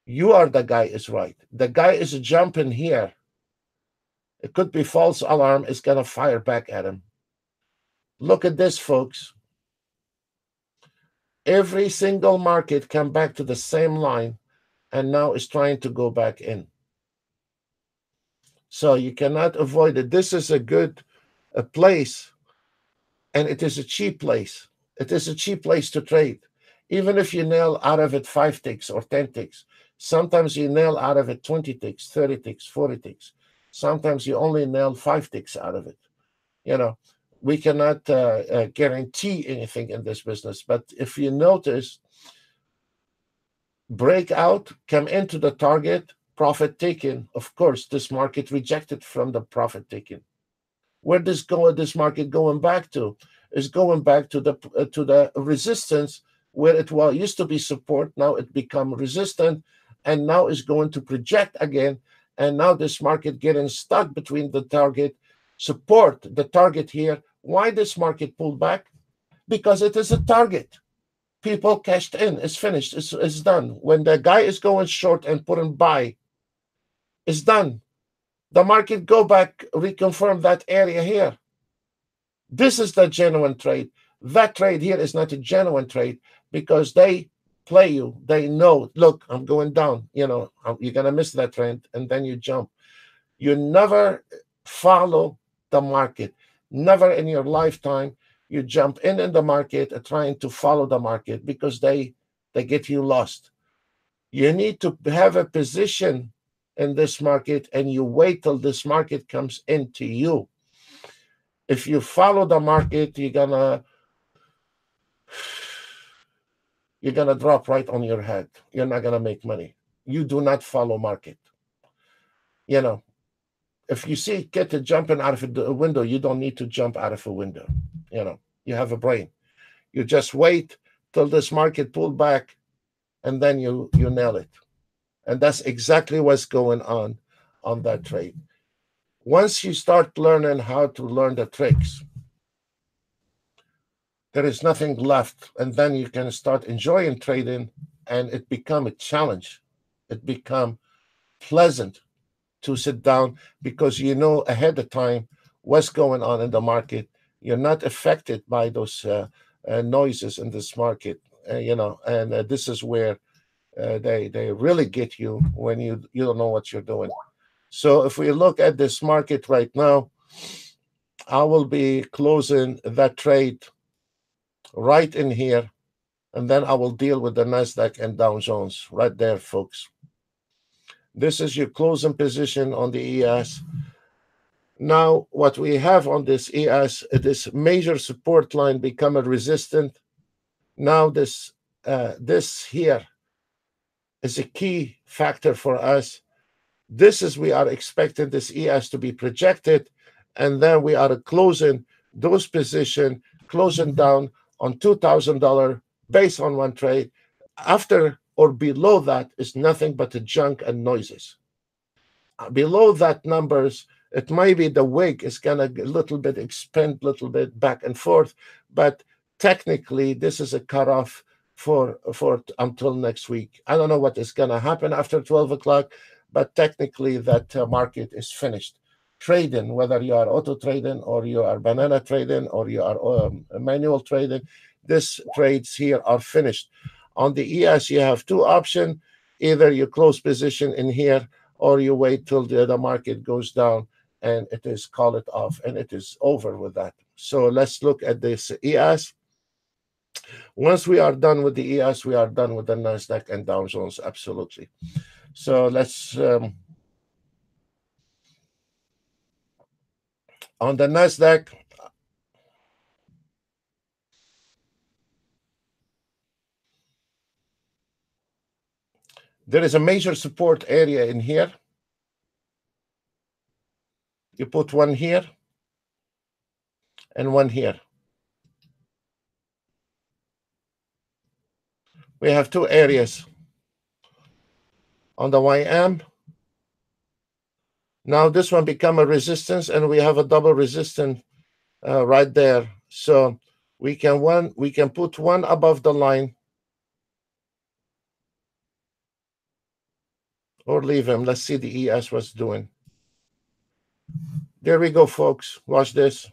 you are the guy is right. The guy is jumping here. It could be false alarm. It's going to fire back at him. Look at this, folks. Every single market come back to the same line, and now is trying to go back in. So you cannot avoid it. This is a good a place, and it is a cheap place. It is a cheap place to trade. Even if you nail out of it 5 ticks or 10 ticks, sometimes you nail out of it 20 ticks, 30 ticks, 40 ticks. Sometimes you only nail 5 ticks out of it. You know, we cannot guarantee anything in this business. But if you notice, break out, come into the target, profit taken. Of course, this market rejected from the profit taken. Where this market going back to? Is going back to the resistance where it used to be support. Now it become resistant, and now is going to project again. And now this market getting stuck between the target support, the target here. Why this market pulled back? Because it is a target. People cashed in. It's finished. It's done. When the guy is going short and putting buy, it's done. The market go back, reconfirm that area here. This is the genuine trade. That trade here is not a genuine trade because they play you. They know, look, I'm going down. You're going to miss that trend, and then you jump. You never follow the market. Never in your lifetime you jump in the market trying to follow the market because they get you lost. You need to have a position in this market, and you wait till this market comes into you. If you follow the market, you're gonna drop right on your head. You're not gonna make money. You do not follow market. If you see kid jumping out of a window, you don't need to jump out of a window. You have a brain. You just wait till this market pull back, and then you nail it. And that's exactly what's going on that trade. Once you start learning how to learn the tricks, there is nothing left, and then you can start enjoying trading, and it become a challenge. It become pleasant to sit down because you know ahead of time what's going on in the market. You're not affected by those noises in this market, and this is where they really get you when you don't know what you're doing. So if we look at this market right now, I will be closing that trade right in here, and then I will deal with the Nasdaq and Dow Jones right there, folks. This is your closing position on the ES. Now, what we have on this ES, this major support line become a resistant. Now this here is a key factor for us. This is, we are expecting this ES to be projected, and then we are closing those position, closing down on $2,000 based on one trade. After or below that is nothing but a junk and noises. Below that numbers, it might be the wig is gonna a little bit expand, little bit back and forth, but technically this is a cutoff for until next week. I don't know what is gonna happen after 12 o'clock, but technically that market is finished. Trading, whether you are auto trading or you are banana trading or you are manual trading, these trades here are finished. On the ES, you have two options. Either you close position in here, or you wait till the market goes down and it is call it off, and it is over with that. So let's look at this ES. Once we are done with the ES, we are done with the Nasdaq and Dow Jones, absolutely. So let's on the Nasdaq, there is a major support area in here. You put one here and one here. We have two areas on the YM. Now this one become a resistance, and we have a double resistance right there. So we can put one above the line or leave him. Let's see the ES what's doing. There we go, folks. Watch this.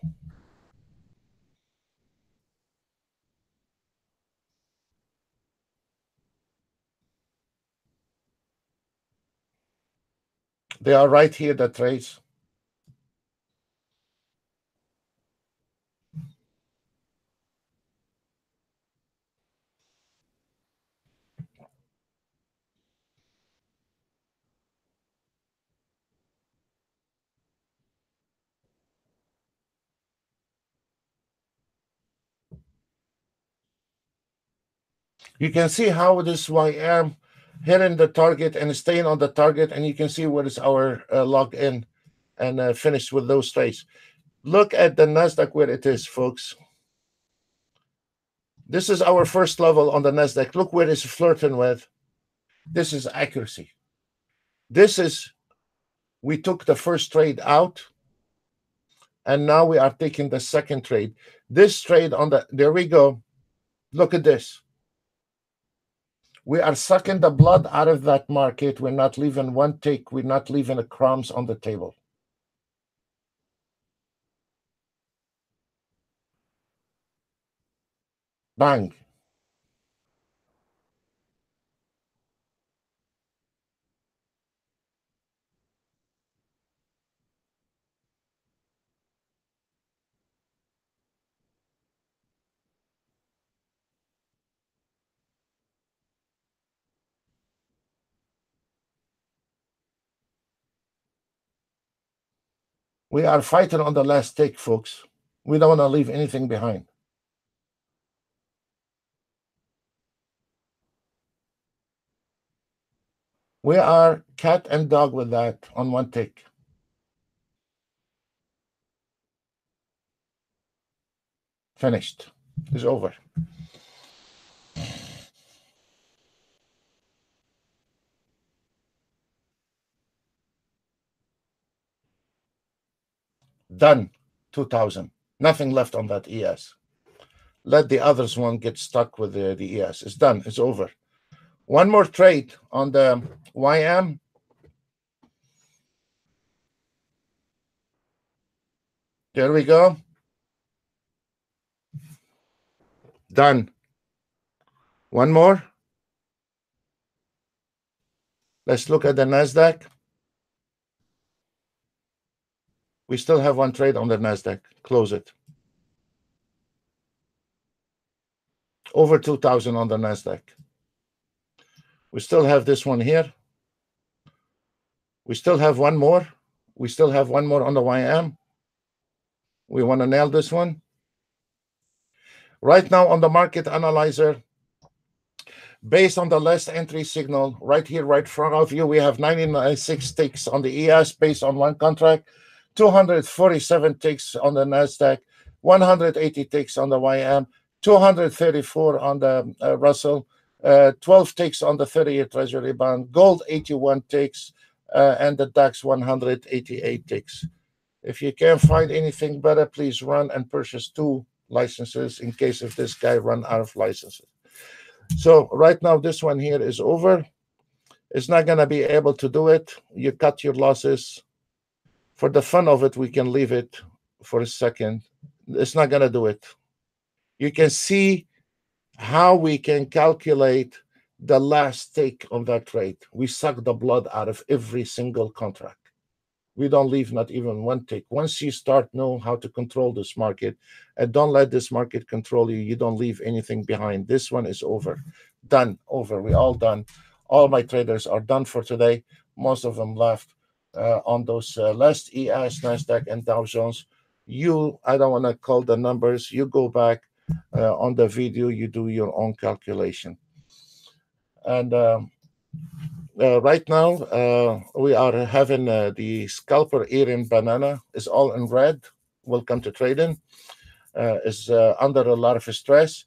They are right here, the trades. You can see how this YM hitting the target and staying on the target, and you can see what is our log in and finished with those trades. Look at the Nasdaq where it is, folks. This is our first level on the Nasdaq. Look where it's flirting with. This is accuracy. This is, we took the first trade out, and now we are taking the second trade. This trade on the, there we go. Look at this. We are sucking the blood out of that market. We're not leaving one tick. We're not leaving a crumbs on the table. Bang. We are fighting on the last tick, folks. We don't want to leave anything behind. We are cat and dog with that on one tick. Finished. It's over. Done. 2000. Nothing left on that ES. Let the others one get stuck with the ES. It's done. It's over. One more trade on the YM. There we go. Done. One more. Let's look at the Nasdaq. We still have one trade on the Nasdaq. Close it. Over 2000 on the Nasdaq. We still have this one here. We still have one more. We still have one more on the YM. We want to nail this one. Right now on the market analyzer, based on the last entry signal, right here, right in front of you, we have 96 ticks on the ES based on one contract, 247 ticks on the Nasdaq, 180 ticks on the YM, 234 on the Russell, 12 ticks on the 30-year Treasury bond, gold 81 ticks, and the DAX 188 ticks. If you can't find anything better, please run and purchase 2 licenses in case if this guy run out of licenses. So right now, this one here is over. It's not going to be able to do it. You cut your losses. For the fun of it, we can leave it for a second. It's not going to do it. You can see how we can calculate the last take on that trade. We suck the blood out of every single contract. We don't leave not even one tick. Once you start know how to control this market and don't let this market control you, you don't leave anything behind. This one is over. Done. Over. We're all done. All my traders are done for today. Most of them left on those last ES, NASDAQ, and Dow Jones. I don't want to call the numbers. You go back on the video. You do your own calculation. And right now, we are having the scalper eating banana is all in red. Welcome to trading. Is under a lot of stress.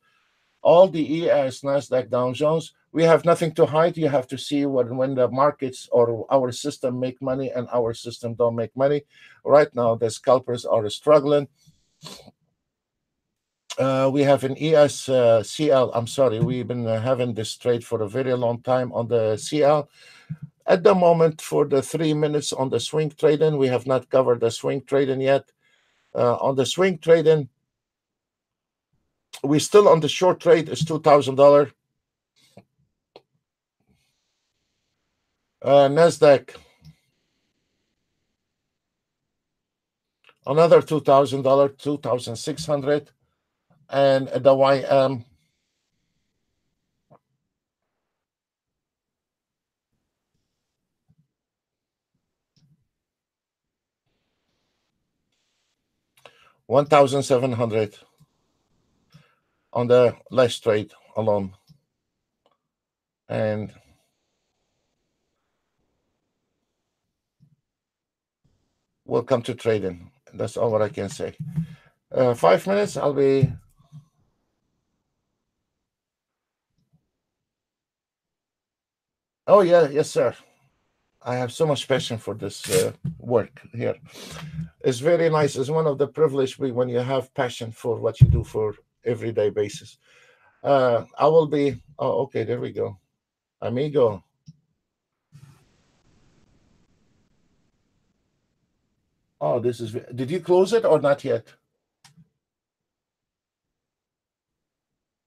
All the ES, NASDAQ, Dow Jones, we have nothing to hide. You have to see when the markets or our system make money and our system don't make money. Right now, the scalpers are struggling. We have an CL. I'm sorry, we've been having this trade for a very long time on the CL. At the moment, for the 3 minutes on the swing trading, we have not covered the swing trading yet. On the swing trading, we still on the short trade is $2,000. Nasdaq, another $2,000, $2,600, and the YM. $1,700 on the last trade alone. And welcome to trading. That's all what I can say. 5 minutes, I'll be. Oh, yeah, yes, sir. I have so much passion for this work here. It's very nice. It's one of the privilege when you have passion for what you do for everyday basis. I will be. Oh, okay. There we go. Amigo. Oh, this is. Did you close it or not yet?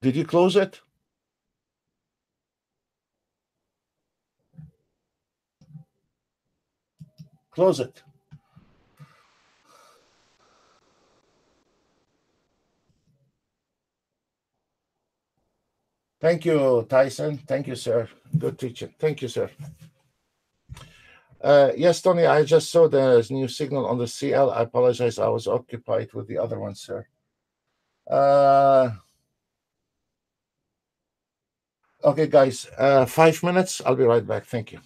Did you close it? Close it. Thank you, Tyson. Thank you, sir. Good teaching. Thank you, sir. Yes, Tony, I just saw the new signal on the CL. I apologize. I was occupied with the other one, sir. Uh, okay, guys, 5 minutes. I'll be right back. Thank you.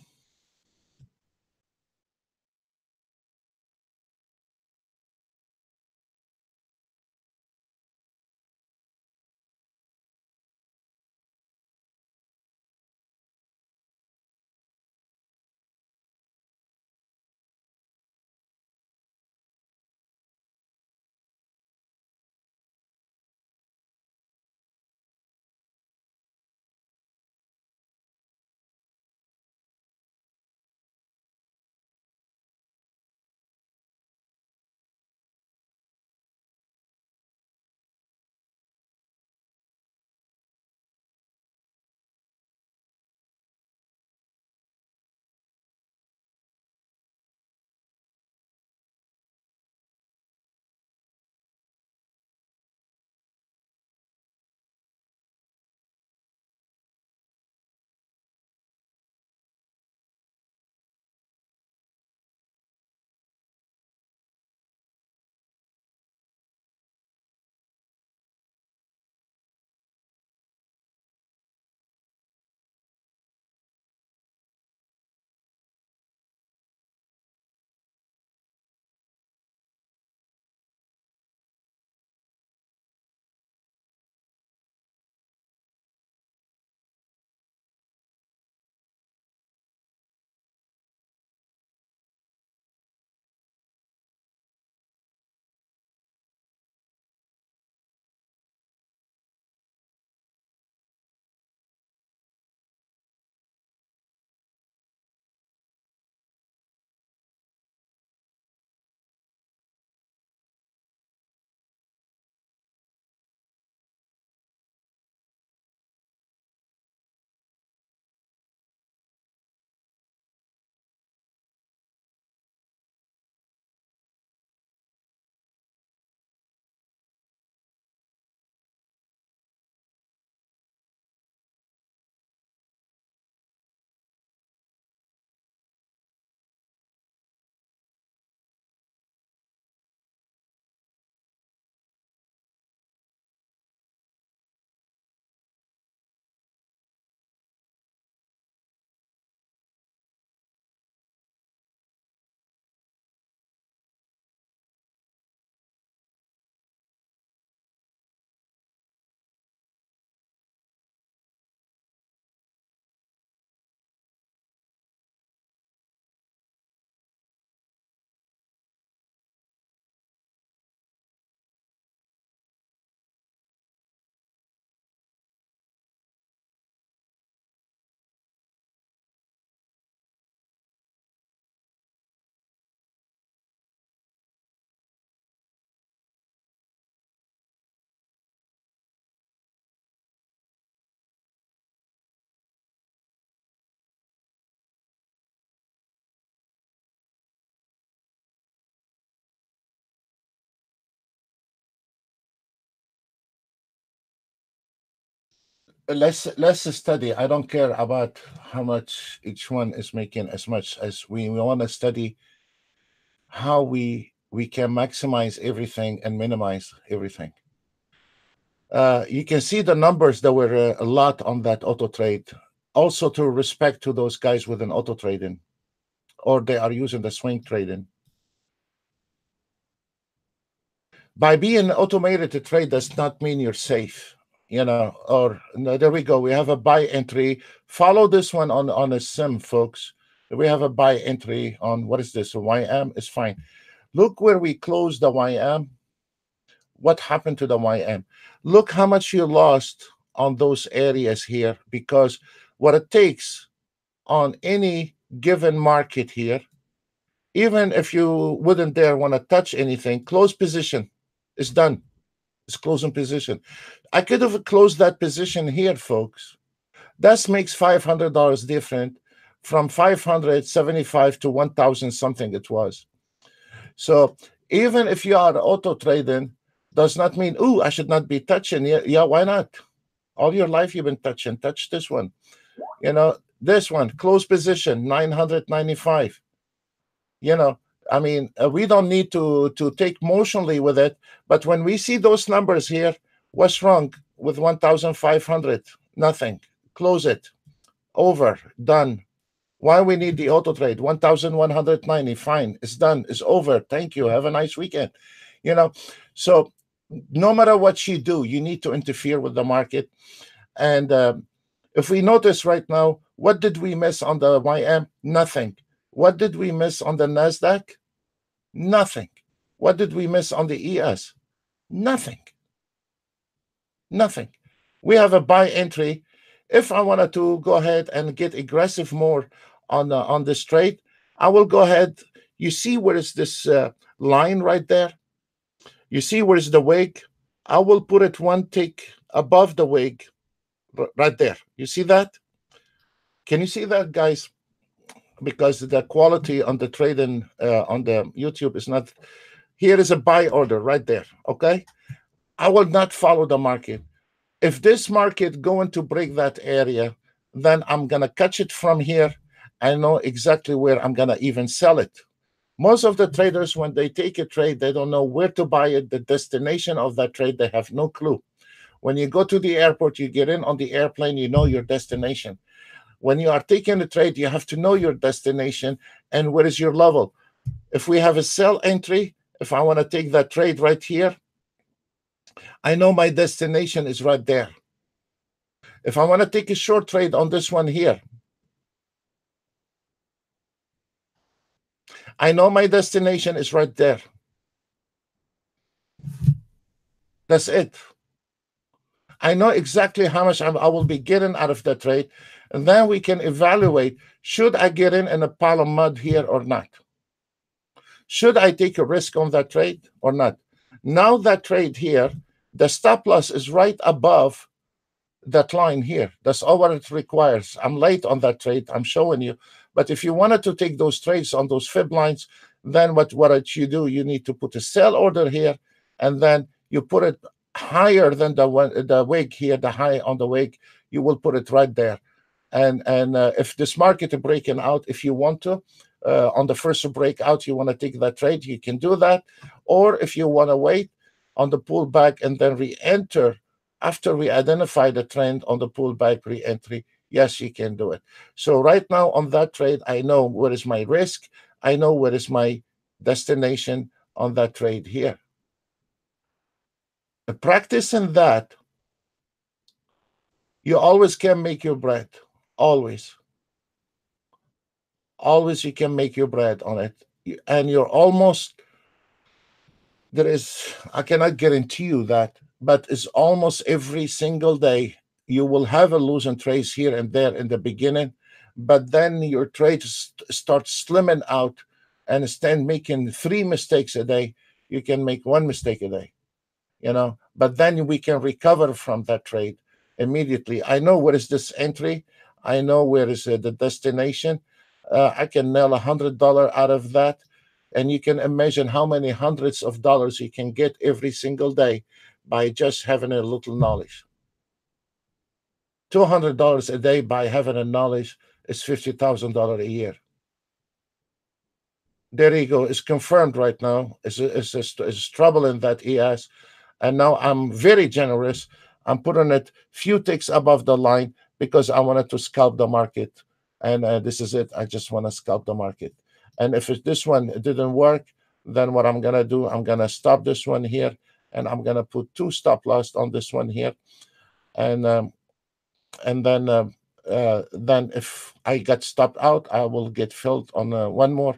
Let's study. I don't care about how much each one is making. As much as we want to study how we can maximize everything and minimize everything. You can see the numbers. There were a lot on that auto trade. also to respect to those guys with an auto trading, or they are using the swing trading. By being automated to trade does not mean you're safe, or no, there we go. We have a buy entry. Follow this one on a sim, folks. We have a buy entry on, what is this? A YM is fine. Look where we closed the YM. What happened to the YM? Look how much you lost on those areas here, because what it takes on any given market here, even if you wouldn't dare want to touch anything, close position is done. It's closing position. I could have closed that position here, folks. That makes $500 different from 575 to 1,000 something it was. So even if you are auto trading, does not mean, oh, I should not be touching. Yeah, why not? All your life you've been touching. Touch this one. This one, close position, 995. I mean, we don't need to take motionally with it. But when we see those numbers here, what's wrong with 1,500? Nothing. Close it. Over. Done. Why we need the auto trade? 1,190. Fine. It's done. It's over. Thank you. Have a nice weekend. So no matter what you do, you need to interfere with the market. And if we notice right now, what did we miss on the YM? Nothing. What did we miss on the NASDAQ? Nothing. What did we miss on the ES? Nothing. Nothing. We have a buy entry. If I wanted to go ahead and get aggressive more on this trade, I will go ahead. You see where is this line right there? You see where is the wick? I will put it one tick above the wick right there. You see that? Can you see that, guys? Because the quality on the trading on the YouTube is not. Here is a buy order right there. Okay, I will not follow the market. If this market going to break that area, then I'm gonna catch it from here. I know exactly where I'm gonna even sell it. Most of the traders, when they take a trade, they don't know where to buy it. The destination of that trade, they have no clue. When you go to the airport, you get in on the airplane, you know your destination. When you are taking a trade, you have to know your destination and where is your level. If we have a sell entry, if I want to take that trade right here, I know my destination is right there. If I want to take a short trade on this one here, I know my destination is right there. That's it. I know exactly how much I will be getting out of that trade. And then we can evaluate, should I get in a pile of mud here or not? Should I take a risk on that trade or not? Now that trade here, the stop loss is right above that line here. That's all what it requires. I'm late on that trade. I'm showing you. But if you wanted to take those trades on those fib lines, then what you do, you need to put a sell order here, and then you put it higher than the wick here, the high on the wick. You will put it right there. And if this market is breaking out, if you want to, on the first breakout, you want to take that trade, you can do that. Or if you want to wait on the pullback and then re-enter after we identify the trend on the pullback re-entry, yes, you can do it. So right now on that trade, I know where is my risk. I know where is my destination on that trade here. Practicing that, you always can make your bread. Always. Always you can make your bread on it. And you're almost, I cannot guarantee you that, but it's almost every single day you will have a losing trades here and there in the beginning, but then your trades start slimming out and instead making 3 mistakes a day, you can make 1 mistake a day, but then we can recover from that trade immediately. I know where is this entry. I know where is the destination. I can nail $100 out of that. And you can imagine how many hundreds of dollars you can get every single day by just having a little knowledge. $200 a day by having a knowledge is $50,000 a year. There you go. It's confirmed right now. It's trouble in that ES. And now I'm very generous. I'm putting it few ticks above the line because I wanted to scalp the market. And this is it. I just want to scalp the market. And if this one didn't work, then what I'm going to do, I'm going to stop this one here, and I'm going to put 2 stop loss on this one here. And then if I get stopped out, I will get filled on one more,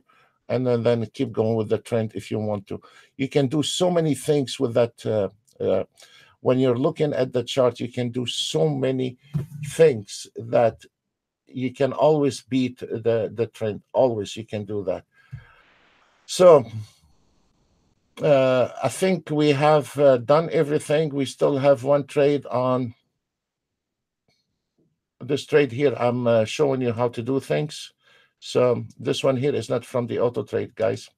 and then keep going with the trend if you want to. You can do so many things with that. When you're looking at the chart, you can do so many things that you can always beat the trend. Always you can do that. So I think we have done everything. We still have one trade on this trade here. I'm showing you how to do things. So this one here is not from the auto trade, guys.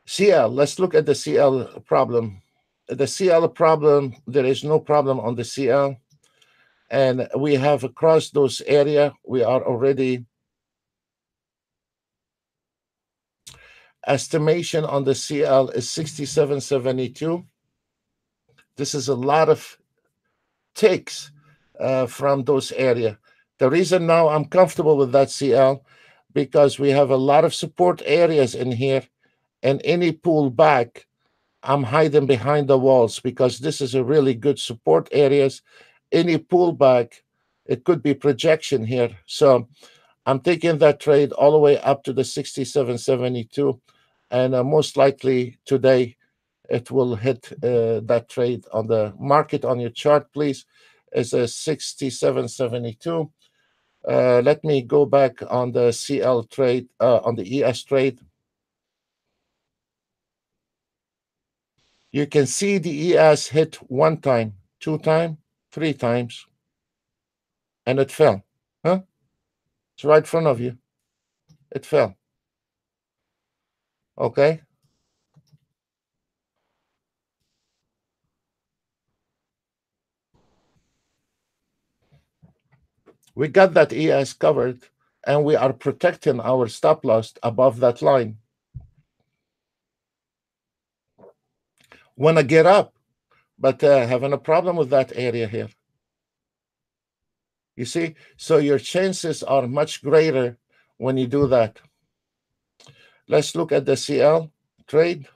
CL, let's look at the CL problem. The CL problem, there is no problem on the CL. And we have across those area, we are already estimation on the CL is 67.72. This is a lot of ticks from those area. The reason now I'm comfortable with that CL, because we have a lot of support areas in here, and any pullback, I'm hiding behind the walls, because this is a really good support areas. Any pullback, it could be projection here. So I'm taking that trade all the way up to the 67.72, and most likely today it will hit that trade on the market. On your chart, please, is a 67.72. Let me go back on the CL trade, on the ES trade. You can see the ES hit 1 time, 2 times, 3 times, and it fell. Huh? It's right in front of you. It fell. Okay? We got that ES covered, and we are protecting our stop loss above that line. Want to get up, but having a problem with that area here. You see? So your chances are much greater when you do that. Let's look at the CL trade.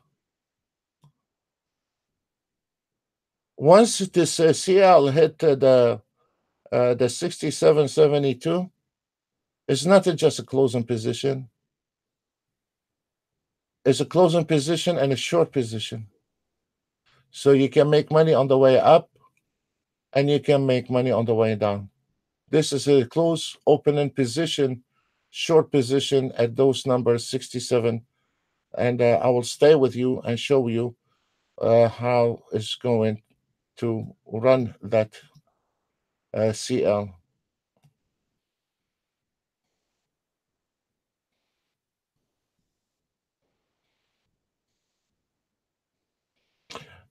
Once this CL hit the 67.72, it's not just a closing position. It's a closing position and a short position. So you can make money on the way up, and you can make money on the way down. This is a close opening position, short position at those numbers, 67. And I will stay with you and show you how it's going to run that CL.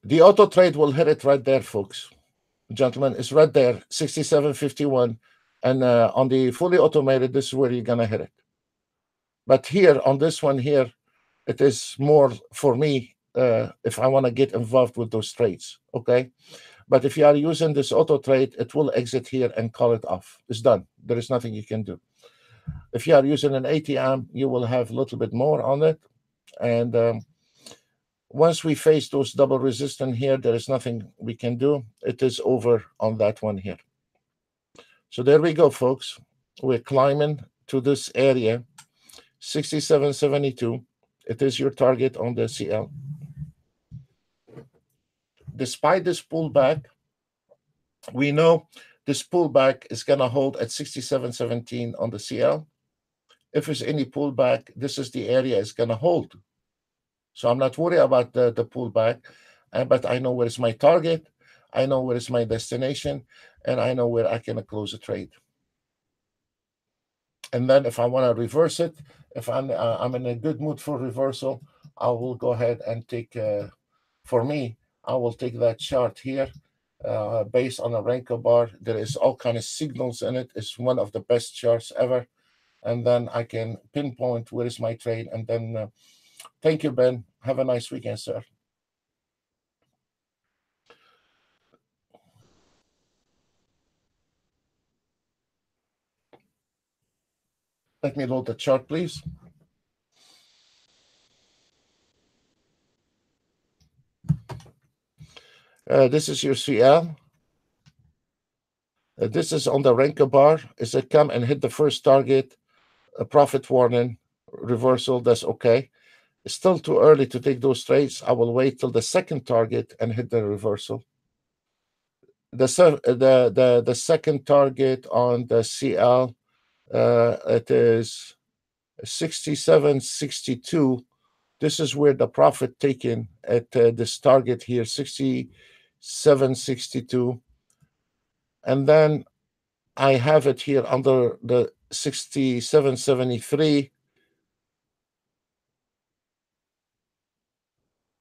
The auto trade will hit it right there, folks. Gentlemen, it's right there, 67.51. And on the fully automated, this is where you're going to hit it. But here, on this one here, it is more for me if I want to get involved with those trades, okay? But if you are using this auto trade, it will exit here and call it off. It's done. There is nothing you can do. If you are using an ATM, you will have a little bit more on it. And once we face those double resistance here, there is nothing we can do. It is over on that one here. So there we go, folks. We're climbing to this area, 67.72. It is your target on the CL. Despite this pullback, we know this pullback is going to hold at 67.17 on the CL. If there's any pullback, this is the area it's going to hold. So I'm not worried about the pullback, but I know where is my target, I know where is my destination, and I know where I can close a trade. And then if I want to reverse it, if I'm in a good mood for reversal, I will go ahead and take, for me, I will take that chart here based on a Renko bar. There is all kind of signals in it. It's one of the best charts ever. And then I can pinpoint where is my trade. And then thank you, Ben. Have a nice weekend, sir. Let me load the chart, please. This is your CL. This is on the Renko bar. Is it come and hit the first target, a profit warning, reversal, that's okay. It's still too early to take those trades. I will wait till the second target and hit the reversal. The second target on the CL, it is 67.62. This is where the profit taken at this target here, 67.62. And then I have it here under the 67.73.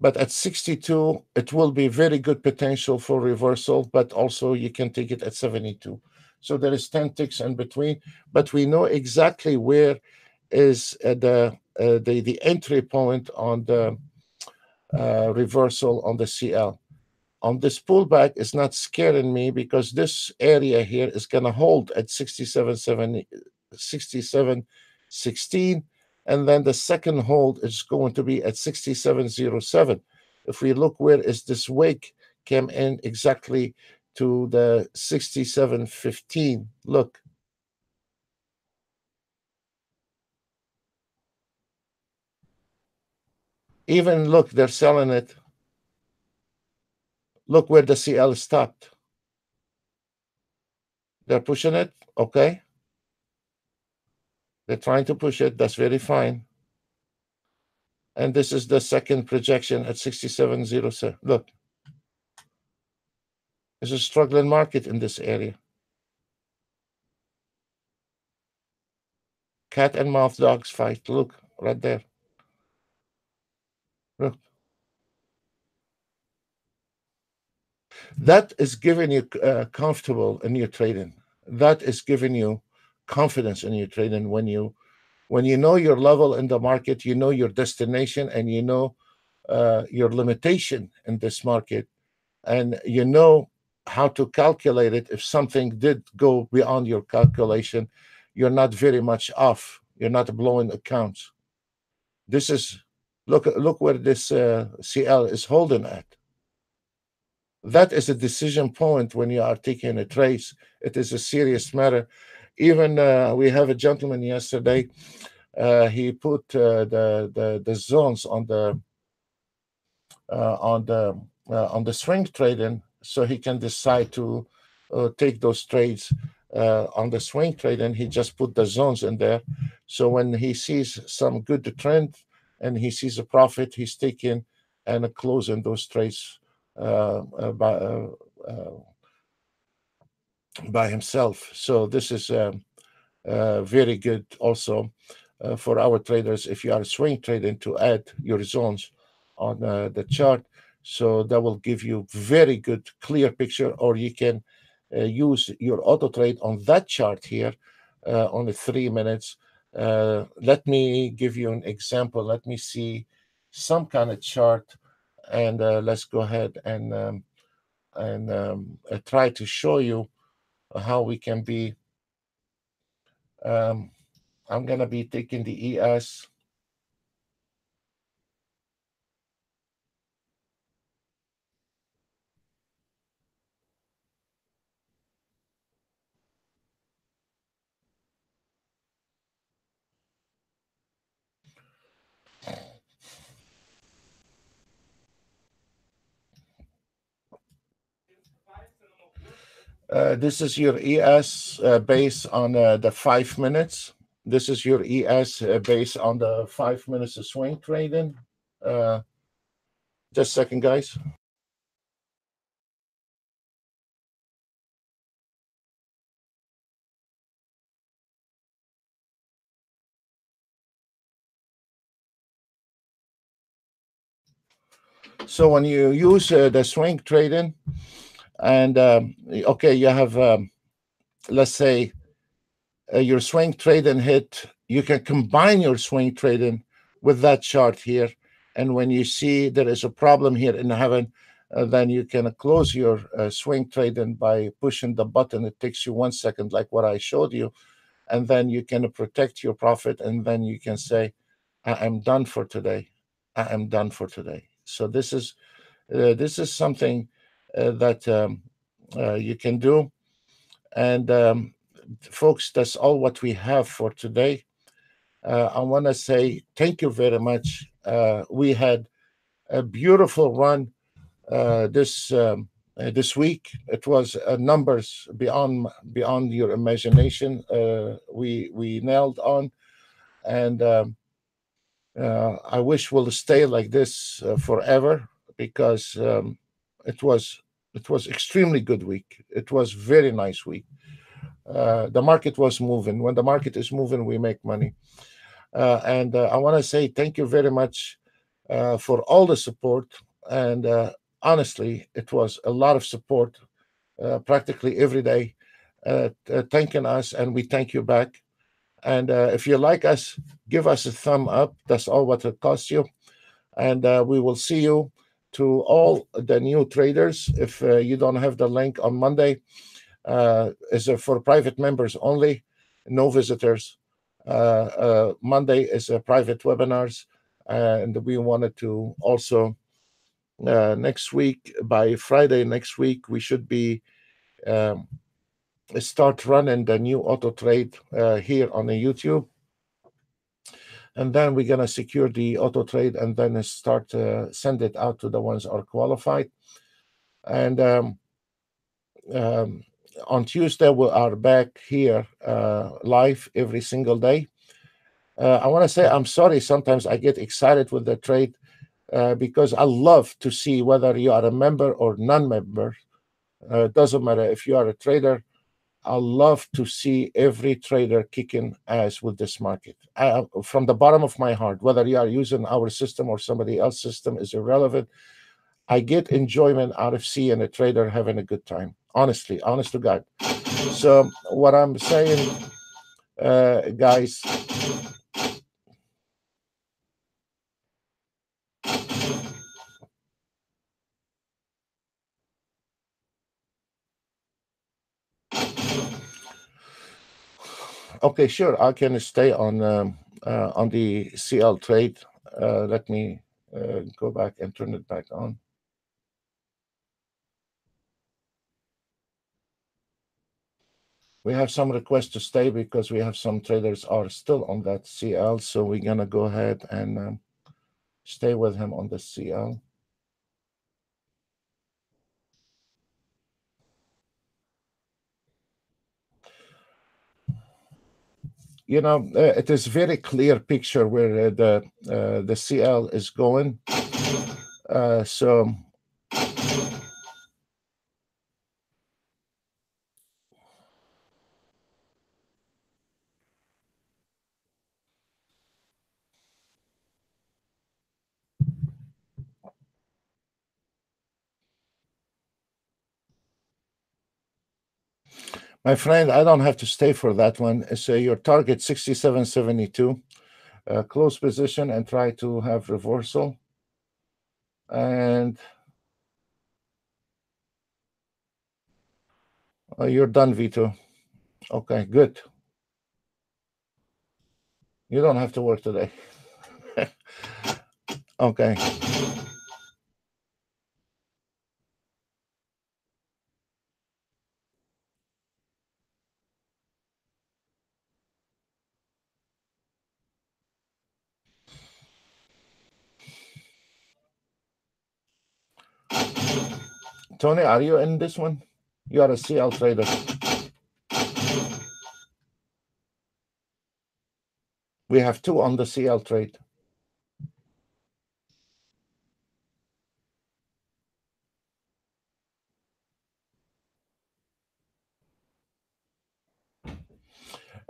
But at 62, it will be very good potential for reversal, but also you can take it at 72. So there is 10 ticks in between, but we know exactly where is the entry point on the reversal on the CL. On this pullback is not scaring me because this area here is going to hold at 67.16, and then the second hold is going to be at 67.07. If we look where is this wick came in exactly to the 67.15. Look. Even look, they're selling it. Look where the CL stopped. They're pushing it, okay? They're trying to push it. That's very fine. And this is the second projection at 67.07. Look, there's a struggling market in this area. Cat and mouse dogs fight. Look, right there. Look. That is giving you comfortable in your trading. That is giving you confidence in your trading when you know your level in the market, you know your destination, and you know your limitation in this market, and you know how to calculate it. If something did go beyond your calculation, you're not very much off. You're not blowing accounts. This is look where this CL is holding at. That is a decision point when you are taking a trace. It is a serious matter. Even we have a gentleman yesterday. He put the zones on the swing trading, so he can decide to take those trades on the swing trading. He just put the zones in there, so when he sees some good trend and he sees a profit, he's taking and closing those trades by himself. So this is very good also for our traders if you are swing trading to add your zones on the chart. So that will give you very good clear picture, or you can use your auto trade on that chart here on the 3 minutes. Let me give you an example. Let me see some kind of chart, and let's go ahead and try to show you how we can be. I'm going to be taking the ES. This is your ES based on the 5 minutes. This is your ES based on the 5 minutes of swing trading. Just a second, guys. So when you use the swing trading, and okay, you have, let's say, your swing trading hit, you can combine your swing trading with that chart here. And when you see there is a problem here in heaven, then you can close your swing trading by pushing the button. It takes you 1 second, like what I showed you. and then you can protect your profit, and then you can say, I am done for today. I am done for today. So this is something that you can do. And folks, that's all what we have for today. I want to say thank you very much. We had a beautiful run this week. It was numbers beyond your imagination. We nailed on, and I wish we'll stay like this forever, because it was it was extremely good week. It was very nice week. The market was moving. When the market is moving, we make money. And I want to say thank you very much for all the support. And honestly, it was a lot of support practically every day, thanking us, and we thank you back. And if you like us, give us a thumb up. That's all what it costs you. And we will see you to all the new traders. If you don't have the link on Monday, is for private members only, no visitors. Monday is a private webinars, and we wanted to also next week, by Friday next week, we should be um, start running the new auto trade here on the YouTube, and then we're gonna secure the auto trade, and then start send it out to the ones are qualified. And on Tuesday we are back here live every single day. I want to say I'm sorry. Sometimes I get excited with the trade because I love to see whether you are a member or non-member. It doesn't matter if you are a trader. I love to see every trader kicking ass with this market. From the bottom of my heart, whether you are using our system or somebody else's system is irrelevant. I get enjoyment out of seeing a trader having a good time. Honestly, honest to God. So what I'm saying, guys. Okay, sure. I can stay on the CL trade. Let me go back and turn it back on. We have some requests to stay because we have some traders are still on that CL, so we're gonna go ahead and stay with him on the CL. You know, it is very clear picture where the CL is going. So my friend, I don't have to stay for that one. So your target 67.72, close position and try to have reversal. And you're done, Vito. Okay, good. You don't have to work today. Okay. Tony, are you in this one? You are a CL trader. We have two on the CL trade.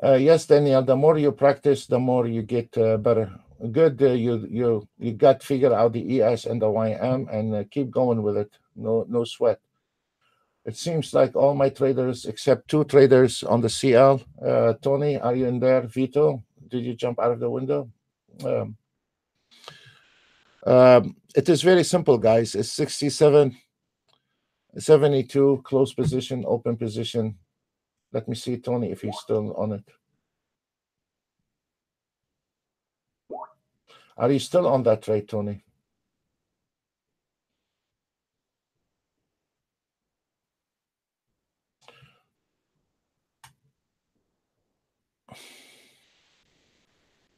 Yes, Daniel. The more you practice, the more you get better. Good. You got figure out the ES and the YM, and keep going with it. No sweat. It seems like all my traders, except two traders on the CL. Tony, are you in there? Vito, did you jump out of the window? It is very simple, guys. It's 67, 72, close position, open position. Let me see, Tony, if he's still on it. Are you still on that trade, Tony?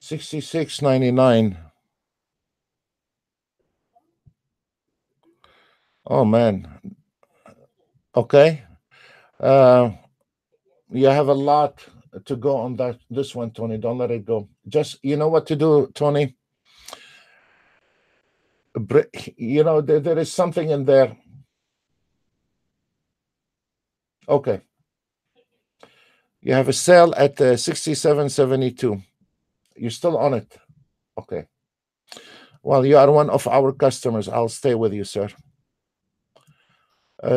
$66.99. Oh man. Okay. Uh, you have a lot to go on this one, Tony. Don't let it go. Just you know what to do, Tony. There is something in there. Okay. You have a sale at 67.72. You're still on it. Okay. Well, you are one of our customers. I'll stay with you, sir.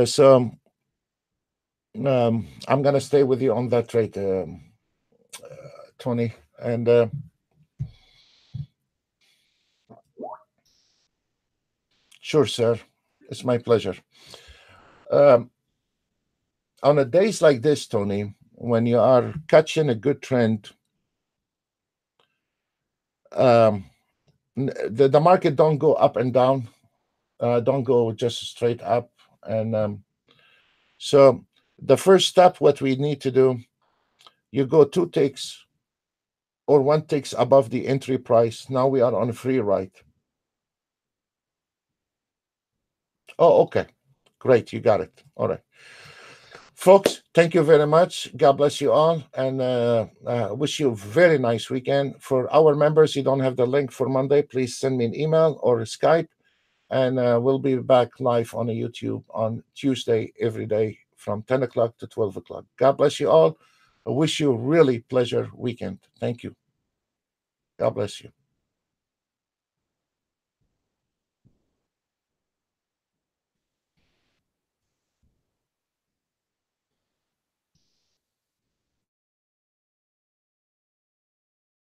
So I'm gonna stay with you on that trade, Tony. And sure, sir. It's my pleasure. Um, on a days like this, Tony, when you are catching a good trend, the market don't go up and down, don't go just straight up. And so the first step, what we need to do, you go 2 ticks or 1 ticks above the entry price. Now we are on a free ride. Oh, okay. Great. You got it. All right. Folks, thank you very much. God bless you all, and wish you a very nice weekend. For our members, you don't have the link for Monday, please send me an email or a Skype, and we'll be back live on YouTube on Tuesday every day from 10 o'clock to 12 o'clock. God bless you all. I wish you a really pleasure weekend. Thank you. God bless you.